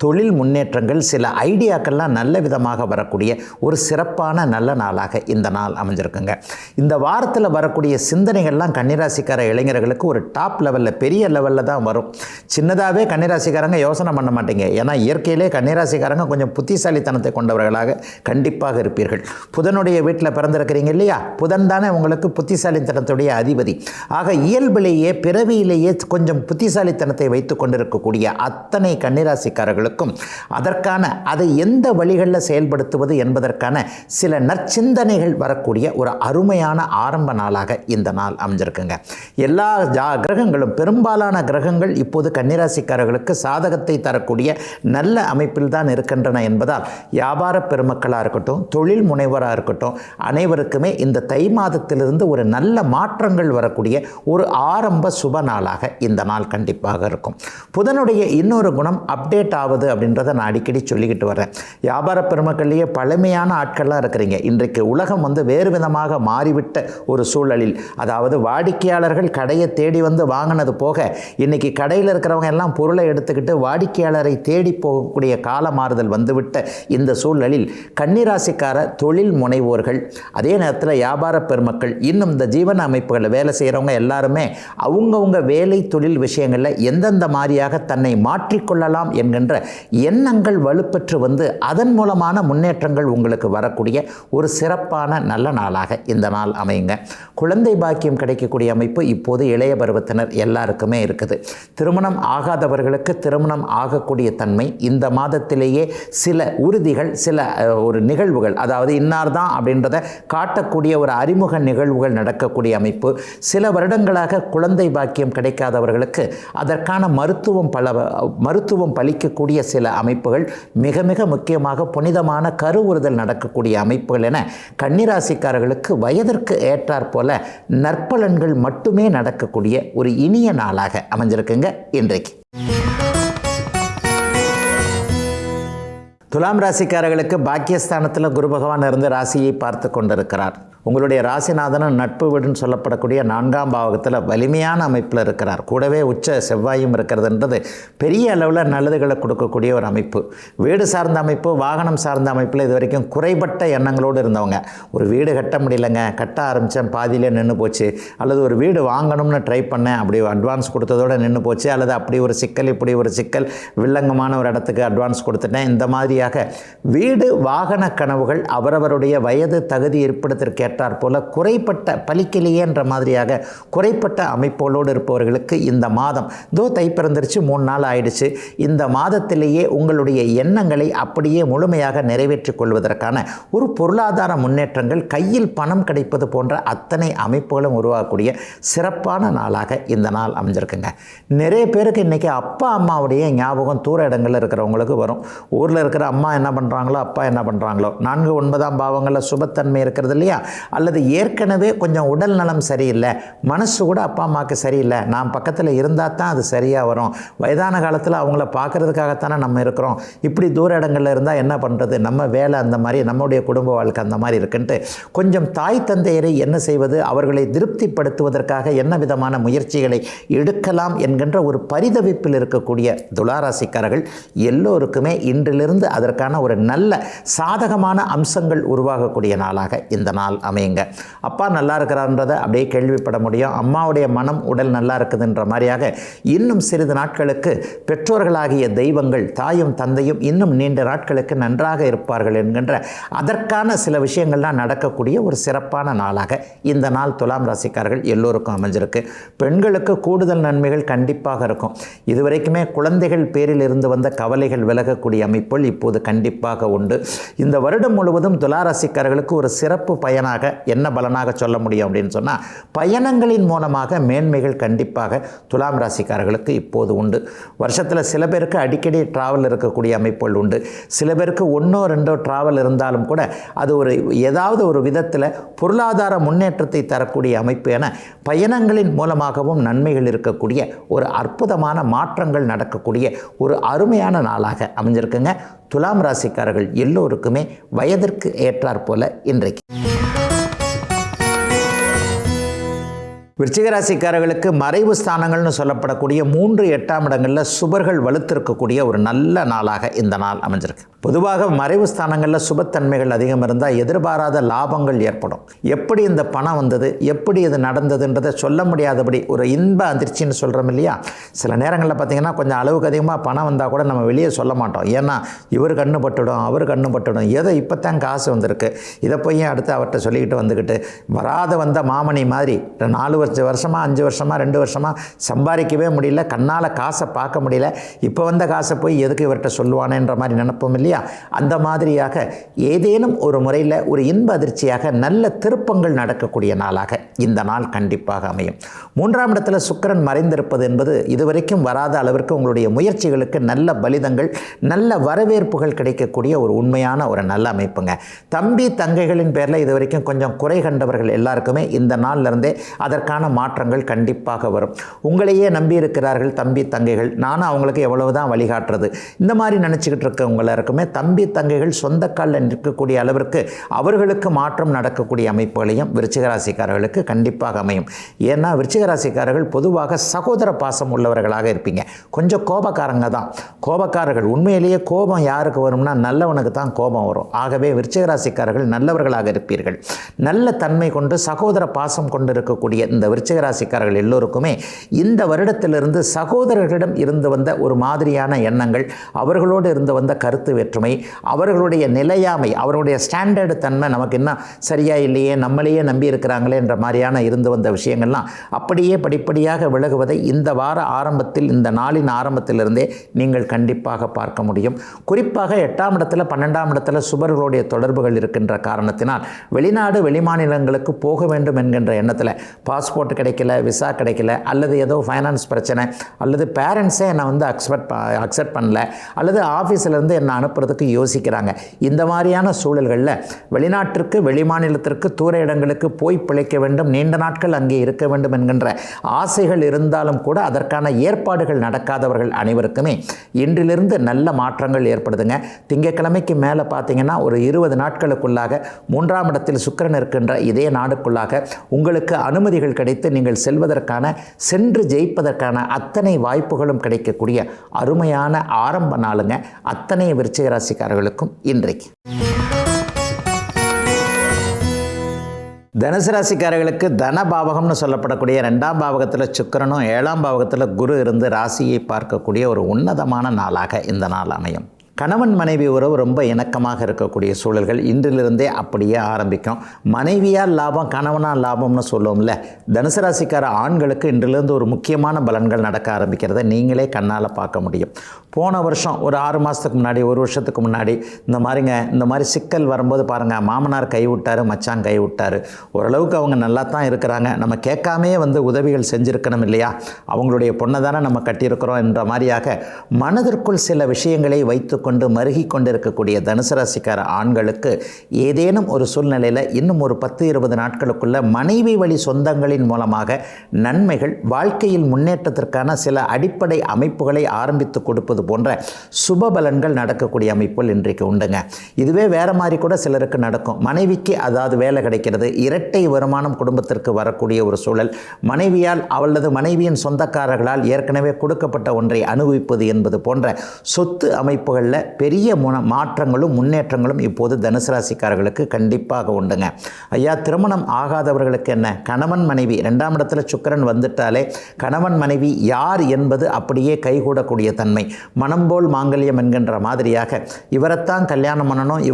தொழில் முன்னேற்றங்கள், சில ஐடியாக்கள்லாம் நல்ல விதமாக வரக்கூடிய ஒரு சிறப்பான நல்ல நாளாக இந்த நாள் அமைஞ்சிருக்குங்க. இந்த வாரத்தில் வரக்கூடிய சிந்தனைகள்லாம் கன்னிராசிக்கார இளைஞர்களுக்கு ஒரு டாப் லெவலில், பெரிய லெவலில் தான் வரும். சின்னதாகவே கன்னிராசிக்காரங்க யோசனை பண்ண மாட்டீங்க. ஏன்னா இயற்கையிலே கன்னிராசிக்காரங்க கொஞ்சம் புத்திசாலித்தனத்தை கொண்டவர்களாக கண்டிப்பாக இருப்பீர்கள். புதனுடைய வீட்டில் பிறந்திருக்கிறீங்க இல்லையா, புதன் தானே உங்களுக்கு புத்திசாலித்தனத்துடைய அதிபதி. ஆக இயல்பிலேயே பிறவியிலேயே கொஞ்சம் புத்திசாலித்தனத்தை வைத்து கொண்டிருக்கக்கூடிய அத்தனை கன்னிராசிக்காரர்களுக்கும் அதற்கான அதை எந்த வழிகளில் செயல்படுத்துவது என்பதற்கான சில நற்சிந்தனைகள் வரக்கூடிய ஒரு அருமையான ஆரம்ப நாளாக இந்த நாள் அமைஞ்சிருக்குங்க. எல்லா கிரகங்களும், பெரும்பாலான கிரகங்கள் இப்போது கன்னிராசிக்காரர்களுக்கு சாதகத்தை தரக்கூடிய நல்ல அமைப்பில் தான் இருக்கின்றன என்பதால் வியாபார பெருமக்களாக இருக்கட்டும், தொழில் முனைவராக இருக்கட்டும், அனைவருக்குமே இந்த தை மாதத்திலிருந்து ஒரு நல்ல மாற்றங்கள் வரக்கூடிய ஒரு ஆரம்ப சுப நாளாக இந்த நாள் கண்டிப்பாக இருக்கும். புதனுடைய இன்னொரு குணம் அப்டேட் ஆகுது அப்படின்றத நான் அடிக்கடி சொல்லிக்கிட்டு வரேன். வியாபார பெருமக்கள்லேயே பழமையான ஆட்கள்லாம் இருக்கிறீங்க. இன்றைக்கு உலகம் வேறு விதமாக மாறிவிட்ட ஒரு சூழலில், அதாவது வாடிக்கையாளர்கள் கடையை தேடி வந்து வாங்கினது போக இன்னைக்கு கடையில் இருக்கிறவங்க எல்லாம் பொருளை எடுத்துக்கிட்டு வாடிக்கையாளரை தேடி போகக்கூடிய கால மாறுதல் வந்துவிட்ட இந்த சூழலில் கன்னிராசிக்கார தொழில் முனைவோர்கள், அதே நேரத்தில் வியாபார பெருமக்கள், இன்னும் இந்த ஜீவன அமைப்புகளில் வேலை செய்கிறவங்க எல்லாருமே அவங்கவுங்க வேலை தொழில் விஷயங்களில் எந்தெந்த மாதிரியாக தன்னை மாற்றிக்கொள்ளலாம் என்கின்ற எண்ணங்கள் வலுப்பெற்று வந்து அதன் மூலமான முன்னேற்றங்கள் உங்களுக்கு வரக்கூடிய ஒரு சிறப்பான நல்ல நாளாக இந்த நாள் அமையுங்க. குழந்தை பாக்கியம் கிடைக்கக்கூடிய அமைப்பு இப்போது இளைய பருவத்தினர் எல்லாருக்குமே இருக்குது. திருமணம் ஆகாதவர்களுக்கு திருமணம் ஆகக்கூடிய தன்மை இந்த மாதத்திலேயே சில உறுதிகள், சில ஒரு நிகழ்வுகள், அதாவது இன்னார் தான் அப்படின்றத காட்டக்கூடிய ஒரு அறிமுக நிகழ்வுகள் நடக்கக்கூடிய அமைப்பு. சில வருடங்களாக குழந்தை பாக்கியம் கிடைக்காதவர்களுக்கு அதற்கான மருத்துவம் பலிக்கக்கூடிய சில அமைப்புகள், மிக மிக முக்கியமாக புனிதமான கருவுறுதல் நடக்கக்கூடிய அமைப்புகள் என கன்னிராசிக்காரர்களுக்கு வயதிற்கு ஏற்றாற் போல நற்பலன்கள் மட்டுமே நடக்கக்கூடிய ஒரு இனிய நாளாக அமைஞ்சிருக்குங்க இன்றைக்கு. துலாம் ராசிக்காரர்களுக்கு பாக்கியஸ்தானத்தில் குரு பகவான் இருந்து ராசியை பார்த்து கொண்டிருக்கிறார். உங்களுடைய ராசிநாதனும் நட்பு வீடுன்னு சொல்லப்படக்கூடிய 4ஆம் பாவகத்தில் வலிமையான அமைப்பில் இருக்கிறார். கூடவே உச்ச செவ்வாயும் இருக்கிறதுன்றது பெரிய அளவில் நல்லதுகளை கொடுக்கக்கூடிய ஒரு அமைப்பு. வீடு சார்ந்த அமைப்பு, வாகனம் சார்ந்த அமைப்பில் இது வரைக்கும் குறைபட்ட எண்ணங்களோடு இருந்தவங்க, ஒரு வீடு கட்ட முடியலைங்க, கட்ட ஆரம்பித்தேன் பாதியிலே நின்று போச்சு, அல்லது ஒரு வீடு வாங்கணும்னு ட்ரை பண்ணேன், அப்படி அட்வான்ஸ் கொடுத்ததோடு நின்று போச்சு, அல்லது அப்படி ஒரு சிக்கல் இப்படி ஒரு சிக்கல், வில்லங்கமான ஒரு இடத்துக்கு அட்வான்ஸ் கொடுத்துட்டேன், இந்த மாதிரியாக வீடு வாகன கனவுகள் அவரவருடைய வயது தகுதி இருப்பிடத்திற்கு போல குறைப்பட்ட பலிக்கலையே என்ற மாதிரியாக குறைப்பட்ட அமைப்போடு இருப்பவர்களுக்கு இந்த மாதம் தை பிறந்துருச்சு, 3 நாள் ஆயிடுச்சு, இந்த மாதத்திலேயே உங்களுடைய எண்ணங்களை அப்படியே முழுமையாக நிறைவேற்றிக் கொள்வதற்கான ஒரு பொருளாதார முன்னேற்றங்கள், கையில் பணம் கிடைப்பது போன்ற அத்தனை அமைப்புகளும் உருவாகக்கூடிய சிறப்பான நாளாக இந்த நாள் அமைஞ்சிருக்குங்க. நிறைய பேருக்கு இன்றைக்கி அப்பா அம்மாவுடைய ஞாபகம் தூர இடங்களில் இருக்கிறவங்களுக்கு வரும். ஊரில் இருக்கிற அம்மா என்ன பண்ணுறாங்களோ, அப்பா என்ன பண்ணுறாங்களோ, 4, 9ஆம் பாவங்களில் சுபத்தன்மை இருக்கிறது இல்லையா, அல்லது ஏற்கனவே கொஞ்சம் உடல் நலம் சரியில்லை, மனசு கூட அப்பா அம்மாவுக்கு சரியில்லை, நான் பக்கத்தில் இருந்தால் தான் அது சரியாக வரும், வயதான காலத்தில் அவங்கள பார்க்குறதுக்காகத்தானே நம்ம இருக்கிறோம், இப்படி தூர இடங்களில் இருந்தால் என்ன பண்ணுறது, நம்ம வேலை அந்த மாதிரி, நம்முடைய குடும்ப வாழ்க்கை அந்த மாதிரி இருக்குன்ட்டு கொஞ்சம் தாய் தந்தையரை என்ன செய்வது, அவர்களை திருப்திப்படுத்துவதற்காக என்ன விதமான முயற்சிகளை எடுக்கலாம் என்கின்ற ஒரு பரிதவிப்பில் இருக்கக்கூடிய துளாராசிக்காரர்கள் எல்லோருக்குமே இன்றிலிருந்து அதற்கான ஒரு நல்ல சாதகமான அம்சங்கள் உருவாகக்கூடிய நாளாக இந்த நாள் அமையுங்க. அப்பா நல்லா இருக்கிறான்றதை அப்படியே கேள்விப்பட முடியும். அம்மாவுடைய மனம் உடல் நல்லா இருக்குதுன்ற மாதிரியாக இன்னும் சிறிது நாட்களுக்கு பெற்றோர்களாகிய தெய்வங்கள், தாயும் தந்தையும் இன்னும் நீண்ட நாட்களுக்கு நன்றாக இருப்பார்கள் என்கின்ற அதற்கான சில விஷயங்கள்லாம் நடக்கக்கூடிய ஒரு சிறப்பான நாளாக இந்த நாள் துலாம் ராசிக்காரர்கள் எல்லோருக்கும் அமைஞ்சிருக்கு. பெண்களுக்கு கூடுதல் நன்மைகள் கண்டிப்பாக இருக்கும். இதுவரைக்குமே குழந்தைகள் பேரில் இருந்து வந்த கவலைகள் விலகக்கூடிய அமைப்புகள் இப்போது கண்டிப்பாக உண்டு. இந்த வருடம் முழுவதும் துலா ராசிக்காரர்களுக்கு ஒரு சிறப்பு பயனாக என்ன பலனாக சொல்ல முடியும் அப்படின்னு சொன்னால், பயணங்களின் மூலமாக மேன்மைகள் கண்டிப்பாக துலாம் ராசிக்காரர்களுக்கு இப்போது உண்டு. வருஷத்தில் சில பேருக்கு அடிக்கடி டிராவல் இருக்கக்கூடிய அமைப்புகள் உண்டு. சில பேருக்கு ஒன்றோ ரெண்டோ டிராவல் இருந்தாலும் கூட அது ஏதாவது ஒரு விதத்தில் பொருளாதார முன்னேற்றத்தை தரக்கூடிய அமைப்பு என பயணங்களின் மூலமாகவும் நன்மைகள் இருக்கக்கூடிய ஒரு அற்புதமான மாற்றங்கள் நடக்கக்கூடிய ஒரு அருமையான நாளாக அமைஞ்சிருக்குங்க. துலாம் ராசிக்காரர்கள் எல்லோருக்குமே வயதிற்கு ஏற்றாற் போல இன்றைக்கு. விருச்சிக ராசிக்காரர்களுக்கு மறைவு ஸ்தானங்கள்னு சொல்லப்படக்கூடிய 3 8ஆம் இடங்களில் சுபர்கள் வலுத்திருக்கக்கூடிய ஒரு நல்ல நாளாக இந்த நாள் அமைஞ்சிருக்கு. பொதுவாக மறைவு ஸ்தானங்களில் சுபத்தன்மைகள் அதிகம் இருந்தால் எதிர்பாராத லாபங்கள் ஏற்படும். எப்படி இந்த பணம் வந்தது, எப்படி இது நடந்ததுன்றதை சொல்ல முடியாதபடி ஒரு இன்ப அதிர்ச்சின்னு சொல்கிறோம் இல்லையா. சில நேரங்களில் பார்த்திங்கன்னா கொஞ்சம் அளவுக்கு அதிகமாக பணம் வந்தால் கூட நம்ம வெளியே சொல்ல மாட்டோம். ஏன்னா இவர் கண்ணு பட்டுடும், அவர் கண்ணு பட்டுடும், ஏதோ இப்போ தான் காசு வந்திருக்கு, இதை போய் அடுத்து அவர்கிட்ட சொல்லிக்கிட்டு வந்துக்கிட்டு வந்த மாமணி மாதிரி 4 வருஷமாக 5 வருஷமாக 2 வருஷமாக சம்பாதிக்கவே முடியல, கண்ணால் காசை பார்க்க முடியல, இப்போ வந்த காசை போய் எதுக்கு இவர்கிட்ட சொல்லுவானேன்ற மாதிரி நினைப்போம் இல்லையா. அந்த மாதிரியாக ஏதேனும் ஒரு முறையில் ஒரு இன்ப அதிர்ச்சியாக நல்ல திருப்பங்கள் நடக்கக்கூடிய நாளாக இந்த நாள் கண்டிப்பாக அமையும். 3ஆம் இடத்துல சுக்கிரன் மறைந்திருப்பது என்பது இதுவரைக்கும் வராத அளவிற்கு உங்களுடைய முயற்சிகளுக்கு நல்ல பலிதங்கள், நல்ல வரவேற்புகள் கிடைக்கக்கூடிய ஒரு உண்மையான ஒரு நல்ல அமைப்புங்க. தம்பி தங்கைகளின் பேரில் இதுவரைக்கும் கொஞ்சம் குறை கண்டவர்கள் எல்லாருக்குமே இந்த நாளிலிருந்தே அதற்கான மாற்றங்கள் கண்டிப்பாக வரும். உங்களையே நம்பி இருக்கிறார்கள் தம்பி தங்கைகள், நானும் அவங்களுக்கு எவ்வளவுதான் வழிகாட்டுறது, இந்த மாதிரி நினச்சிக்கிட்டு இருக்கவங்களுக்குமே தம்பி தங்கைகள் சொந்த காலில் நிற்கக்கூடிய அளவிற்கு அவர்களுக்கு மாற்றம் நடக்கக்கூடிய அமைப்புகளையும் விருச்சிக ராசிக்காரர்களுக்கு கண்டிப்பாக அமையும். ஏன்னா விருச்சிக ராசிக்காரர்கள் பொதுவாக சகோதர பாசம் உள்ளவர்களாக இருப்பீங்க. கொஞ்சம் கோபக்காரங்க தான். கோபக்காரர்கள் உண்மையிலேயே கோபம் யாருக்கு வரும்னா நல்லவனுக்கு தான் கோபம் வரும். ஆகவே விருச்சிக ராசிக்காரர்கள் நல்லவர்களாக இருப்பீர்கள். நல்ல தன்மை கொண்டு சகோதர பாசம் கொண்டு இருக்கக்கூடிய இந்த விருச்சிக ராசிக்காரர்கள் எல்லோருக்குமே இந்த வருடத்திலிருந்து சகோதரர்களிடம் இருந்து வந்த ஒரு மாதிரியான எண்ணங்கள், அவர்களோடு இருந்து வந்த கருத்து வேற்றுமை, அவர்களுடைய நிலையாமை, அவர்களுடைய ஸ்டாண்டர்டு தன்மை நமக்கு என்ன சரியா இல்லையே, நம்மளையே நம்பி இருக்கிறாங்களே என்ற மாதிரியான இருந்து வந்த விஷயங்கள்லாம் அப்படியே படிப்படியாக விலகுவதை இந்த வார ஆரம்பத்தில், இந்த நாளின் ஆரம்பத்திலிருந்தே நீங்கள் கண்டிப்பாக பார்க்க முடியும். குறிப்பாக 8ஆம் இடத்துல 12ஆம் இடத்துல சுபர்களுடைய தொடர்புகள் இருக்கின்ற காரணத்தினால் வெளிநாடு வெளிமாநிலங்களுக்கு போக வேண்டும் என்கின்ற எண்ணத்தில் பாஸ்போர்ட் கிடைக்கல, விசா கிடைக்கல, அல்லது ஏதோ ஃபைனான்ஸ் பிரச்சனை, அல்லது பேரண்ட்ஸே என்னை அக்செப்ட் பண்ணல, அல்லது ஆஃபீஸிலேருந்து என்னை அனுப்புறதுக்கு யோசிக்கிறாங்க. இந்த மாதிரியான சூழல்களில் வெளிநாட்டிற்கு வெளிமாநிலத்திற்கு தூர இடங்களுக்கு போய் பிழைக்க வேண்டும், நீண்ட நாட்கள் அங்கே இருக்க வேண்டும் என்கின்ற ஆசைகள் இருந்தாலும் கூட அதற்கான ஏற்பாடுகள் நடக்காதவர்கள் அனைவருக்குமே இன்றிலிருந்து நல்ல மாற்றங்கள் ஏற்படுதுங்க. திங்கட்கிழமைக்கு மேலே பார்த்தீங்கன்னா ஒரு 20 நாட்களுக்குள்ளாக 3ஆம் இடத்தில் சுக்கிரன் இருக்கின்ற இதே நாடுக்குள்ளாக உங்களுக்கு அனுமதிகள் கிடைத்து நீங்கள் சென்று ஜெயிப்பதற்கான அத்தனை வாய்ப்புகளும் கிடைக்கக்கூடிய அருமையான ஆரம்ப நாளுங்க அத்தனை விருச்சிக ராசிக்காரர்களுக்கும் இன்றைக்கு. தனுசு ராசிக்காரர்களுக்கு தனபாவகம்னு சொல்லப்படக்கூடிய 2ஆம் பாவகத்தில் சுக்கிரனும் 7ஆம் பாவகத்தில் குரு இருந்து ராசியை பார்க்கக்கூடிய ஒரு உன்னதமான நாளாக இந்த நாள் அமையும். கணவன் மனைவி உறவு ரொம்ப இணக்கமாக இருக்கக்கூடிய சூழல்கள் இன்றிலிருந்தே அப்படியே ஆரம்பிக்கும். மனைவியால் லாபம், கணவனால் லாபம்னு சொல்லுவோம்ல, தனுசு ராசிக்கார ஆண்களுக்கு இன்றிலிருந்து ஒரு முக்கியமான பலன்கள் நடக்க ஆரம்பிக்கிறத நீங்களே கண்ணால் பார்க்க முடியும். போன வருஷம் ஒரு 6 மாதத்துக்கு முன்னாடி, ஒரு வருஷத்துக்கு முன்னாடி இந்த மாதிரி சிக்கல் வரும்போது பாருங்கள், மாமனார் கைவிட்டார், மச்சான் கைவிட்டார், ஓரளவுக்கு அவங்க நல்லா தான் இருக்கிறாங்க, நம்ம கேட்காமே உதவிகள் செஞ்சுருக்கணும் இல்லையா, அவங்களுடைய பொண்ணை தானே நம்ம கட்டியிருக்கிறோம் என்ற மாதிரியாக மனதிற்குள் சில விஷயங்களை வைத்து கொண்டு மருகி கொண்டு இருக்கக்கூடிய தனுசு ராசிக்கார ஆண்களுக்கு ஏதேனும் ஒரு சூழ்நிலையில் இன்னும் ஒரு 10-20 நாட்களுக்குள்ள மனைவி வழி சொந்தங்களின் மூலமாக நன்மைகள், வாழ்க்கையில் முன்னேற்றத்திற்கான சில அடிப்படை அமைப்புகளை ஆரம்பித்து கொடுப்பது போன்ற சுப பலன்கள் நடக்கக்கூடிய அமைப்புகள் இன்றைக்கு உண்டுங்க. இதுவே வேறு மாதிரி கூட சிலருக்கு நடக்கும். மனைவிக்கு அதாவது வேலை கிடைக்கிறது, இரட்டை வருமானம் குடும்பத்திற்கு வரக்கூடிய ஒரு சூழல், மனைவியால் அல்லது மனைவியின் சொந்தக்காரர்களால் ஏற்கனவே கொடுக்கப்பட்ட ஒன்றை அனுபவிப்பது என்பது போன்ற சொத்து அமைப்புகளில் பெரிய மாற்றங்களும் முன்னேற்றங்களும் இப்போது தனுசு ராசிக்காரர்களுக்கு கண்டிப்பாக உண்டுங்க. ஐயா, திருமணம் ஆகாதவர்களுக்கு என்ன, கணவன் மனைவி 2ஆம் இடத்துல சுக்கிரன் வந்துட்டாலே கணவன் மனைவி யார் என்பது அப்படியே கைகூடக்கூடிய தன்மை, மனம் போல் மாங்கல்யம் என்கின்ற மாதிரியாக இவரைத்தான் கல்யாணம் பண்ணணும்,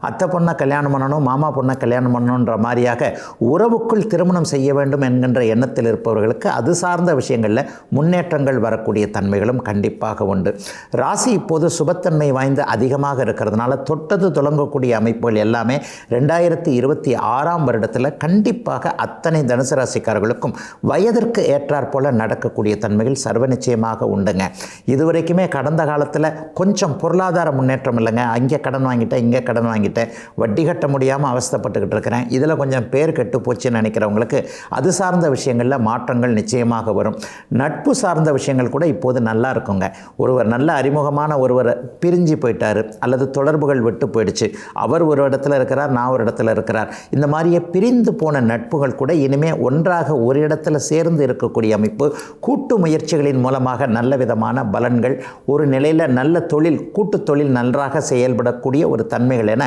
அத்தை பொண்ணை கல்யாணம் பண்ணணும், மாமா பொண்ணை கல்யாணம் பண்ணணுன்ற மாதிரியாக உறவுக்குள் திருமணம் செய்ய வேண்டும் என்கின்ற எண்ணத்தில் இருப்பவர்களுக்கு அது சார்ந்த விஷயங்களில் முன்னேற்றங்கள் வரக்கூடிய தன்மைகளும் கண்டிப்பாக உண்டு. ராசி இப்போது சுபத்தன்மை வாய்ந்து அதிகமாக இருக்கிறதுனால தொட்டது தொடங்கக்கூடிய அமைப்புகள் எல்லாமே 2026ஆம் வருடத்தில் கண்டிப்பாக அத்தனை தனுசு ராசிக்காரர்களுக்கும் வயதிற்கு ஏற்றாற் போல நடக்கக்கூடிய தன்மைகள் சர்வ நிச்சயமாக உண்டுங்க. இதுவரைக்குமே கடந்த காலத்தில் கொஞ்சம் பொருளாதார முன்னேற்றம் இல்லைங்க. அங்கே கடன் வாங்கிட்டேன், இங்கே கடன் வாங்கிட்டேன், வட்டி கட்ட முடியாமல் அவஸ்தைப்பட்டுக்கிட்டு இருக்கிறேன், இதில் கொஞ்சம் பேர் கெட்டு போச்சுன்னு நினைக்கிறவங்களுக்கு அது சார்ந்த விஷயங்களில் மாற்றங்கள் நிச்சயமாக வரும். நட்பு சார்ந்த விஷயங்கள் கூட இப்போது நல்லா இருக்குங்க. ஒருவர் நல்ல அறிமுகமான ஒருவர் பிரிஞ்சு போயிட்டார் அல்லது தொடர்புகள் விட்டு போயிடுச்சு, அவர் ஒரு இடத்துல இருக்கிறார், நான் ஒரு இடத்துல இருக்கிறார், இந்த மாதிரியே பிரிந்து போன நட்புகள் கூட இனிமே ஒன்றாக ஒரு இடத்துல சேர்ந்து இருக்கக்கூடிய அமைப்பு, கூட்டு முயற்சிகளின் மூலமாக நல்ல விதமான பலன்கள், ஒரு நிலையில் நல்ல தொழில், கூட்டு தொழில் நன்றாக செயல்படக்கூடிய ஒரு தன்மைகள் என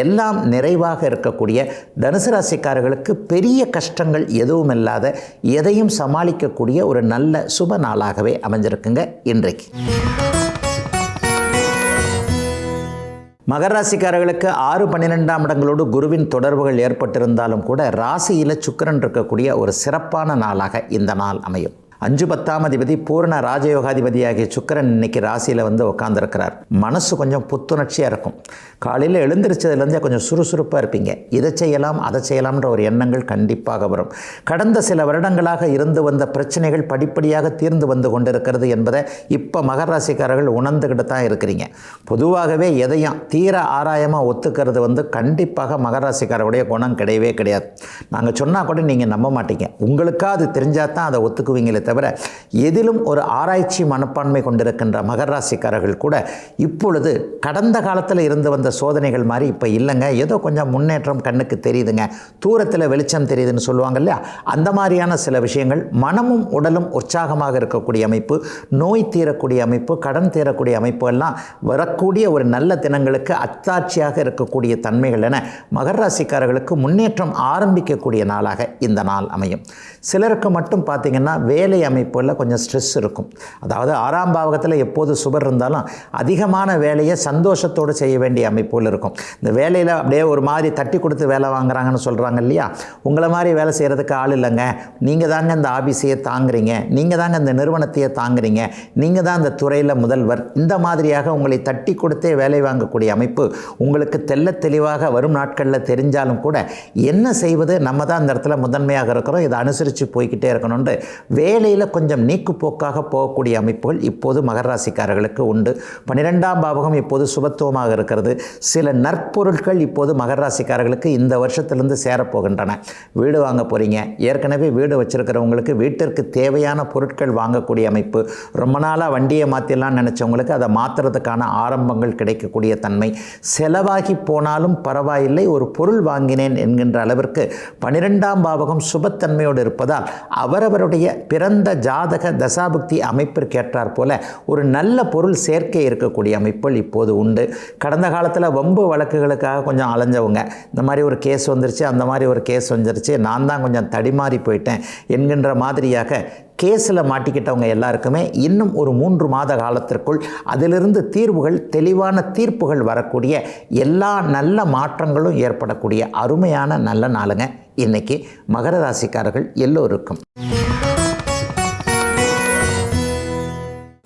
எல்லாம் நிறைவாக இருக்கக்கூடிய தனுசு ராசிக்காரர்களுக்கு பெரிய கஷ்டங்கள் எதுவும் இல்லாத எதையும் சமாளிக்கக்கூடிய ஒரு நல்ல சுப நாளாகவே அமைஞ்சிருக்குங்க இன்றைக்கு. மகர ராசிக்காரர்களுக்கு 6, 12ஆம் இடங்களோடு குருவின் தொடர்புகள் ஏற்பட்டிருந்தாலும் கூட ராசியில் சுக்கிரன் இருக்கக்கூடிய ஒரு சிறப்பான நாளாக இந்த நாள் அமையும். 5, 10ஆம் அதிபதி பூரண ராஜயோகாதிபதியாகிய சுக்கிரன் இன்னைக்கு ராசியில் வந்து உட்காந்துருக்கிறார். மனசு கொஞ்சம் புத்துணர்ச்சியாக இருக்கும். காலையில் எழுந்திரிச்சதுலேருந்தே கொஞ்சம் சுறுசுறுப்பாக இருப்பீங்க. இதை செய்யலாம் அதை செய்யலாம்ன்ற ஒரு எண்ணங்கள் கண்டிப்பாக வரும். கடந்த சில வருடங்களாக இருந்து வந்த பிரச்சனைகள் படிப்படியாக தீர்ந்து வந்து கொண்டிருக்கிறது என்பதை இப்போ மகர ராசிக்காரர்கள் உணர்ந்துக்கிட்டு தான் இருக்கிறீங்க. பொதுவாகவே எதையும் தீர ஆராயமாக ஒத்துக்கிறது வந்து கண்டிப்பாக மகர ராசிக்காரருடைய குணம் கிடையவே கிடையாது. நாங்கள் சொன்னால் கூட நீங்கள் நம்ப மாட்டீங்க. உங்களுக்காக அது தெரிஞ்சால் தான் அதை ஒத்துக்குவீங்களே தவிர எதிலும் ஒரு ஆராய்ச்சி மனப்பான்மை கொண்டிருக்கின்ற மகர ராசிக்காரர்கள் கூட இப்பொழுது கடந்த காலத்தில் இருந்து வந்த சோதனைகள் மாதிரி இப்போ இல்லைங்க, ஏதோ கொஞ்சம் முன்னேற்றம் கண்ணுக்கு தெரியுதுங்க, தூரத்தில் வெளிச்சம் தெரியுதுன்னு சொல்லுவாங்க இல்லையா, அந்த மாதிரியான சில விஷயங்கள் மனமும் உடலும் உற்சாகமாக இருக்கக்கூடிய அமைப்பு, நோய் தீரக்கூடிய அமைப்பு, கடன் தீரக்கூடிய அமைப்பு எல்லாம் வரக்கூடிய ஒரு நல்ல தினங்களுக்கு அத்தாட்சியாக இருக்கக்கூடிய தன்மைகள் என மகர ராசிக்காரர்களுக்கு முன்னேற்றம் ஆரம்பிக்கக்கூடிய நாளாக இந்த நாள் அமையும். சிலருக்கு மட்டும் பார்த்திங்கன்னா வேலை அமைப்பில் கொஞ்சம் ஸ்ட்ரெஸ் இருக்கும். அதாவது 6ஆம் பாவகத்தில் எப்போது சுபர் இருந்தாலும் அதிகமான வேலையை சந்தோஷத்தோடு செய்ய வேண்டிய அமைப்புகள் இருக்கும். இந்த வேலையில் அப்படியே ஒரு மாதிரி தட்டி கொடுத்து வேலை வாங்குறாங்கன்னு சொல்கிறாங்க இல்லையா, உங்களை மாதிரி வேலை செய்கிறதுக்கு ஆள் இல்லைங்க, நீங்கள் தாங்க இந்த ஆஃபீஸையே தாங்குறீங்க, நீங்கள் தாங்க இந்த நிறுவனத்தையே தாங்குறீங்க, நீங்கள் தான் இந்த துறையில் முதல்வர், இந்த மாதிரியாக உங்களை தட்டி கொடுத்தே வேலை வாங்கக்கூடிய அமைப்பு உங்களுக்கு தெள்ள தெளிவாக வரும் நாட்களில் தெரிஞ்சாலும் கூட என்ன செய்வது, நம்ம தான் இந்த இடத்துல முதன்மையாக இருக்கிறோம், இதை அனுசரித்து போய்கிட்டே இருக்கணும்னு வேலையில் கொஞ்சம் நீக்குப்போக்காக போகக்கூடிய அமைப்புகள் இப்போது மகர ராசிக்காரர்களுக்கு உண்டு. 12ஆம் பாவகம் இப்போது சுபத்துவமாக இருக்கிறது. சில நற்பொருட்கள் இப்போது மகர ராசிக்காரர்களுக்கு இந்த வருஷத்திலிருந்து சேரப்போகின்றன. வீடு வாங்க போகிறீங்க, ஏற்கனவே வீடு வச்சிருக்கிறவங்களுக்கு வீட்டிற்கு தேவையான பொருட்கள் வாங்கக்கூடிய அமைப்பு, ரொம்ப நாளாக வண்டியை மாற்றிடலாம்னு நினச்சவங்களுக்கு அதை மாற்றுறதுக்கான ஆரம்பங்கள் கிடைக்கக்கூடிய தன்மை, செலவாகி போனாலும் பரவாயில்லை ஒரு பொருள் வாங்கினேன் என்கின்ற அளவிற்கு 12ஆம் பாவகம் சுபத்தன்மையோடு இருப்பதால் அவரவருடைய பிறந்த ஜாதக தசாபுக்தி அமைப்பிற்கேற்றார் போல ஒரு நல்ல பொருள் சேர்க்கை இருக்கக்கூடிய அமைப்புகள் இப்போது உண்டு. கடந்த காலத்தில் வம்பு வழக்குகளுக்காக கொஞ்சம் அலைஞ்சவங்க, இந்த மாதிரி ஒரு கேஸ் வந்துருச்சு, அந்த மாதிரி ஒரு கேஸ் வந்துருச்சு, நான் தான் கொஞ்சம் தடிமாறி போயிட்டேன் என்கின்ற மாதிரியாக கேஸில் மாட்டிக்கிட்டவங்க எல்லாருக்குமே இன்னும் ஒரு 3 மாத காலத்திற்குள் அதிலிருந்து தீர்வுகள், தெளிவான தீர்ப்புகள் வரக்கூடிய எல்லா நல்ல மாற்றங்களும் ஏற்படக்கூடிய அருமையான நல்ல நாளுங்க இன்னைக்கு மகர ராசிக்காரர்கள் எல்லோருக்கும்.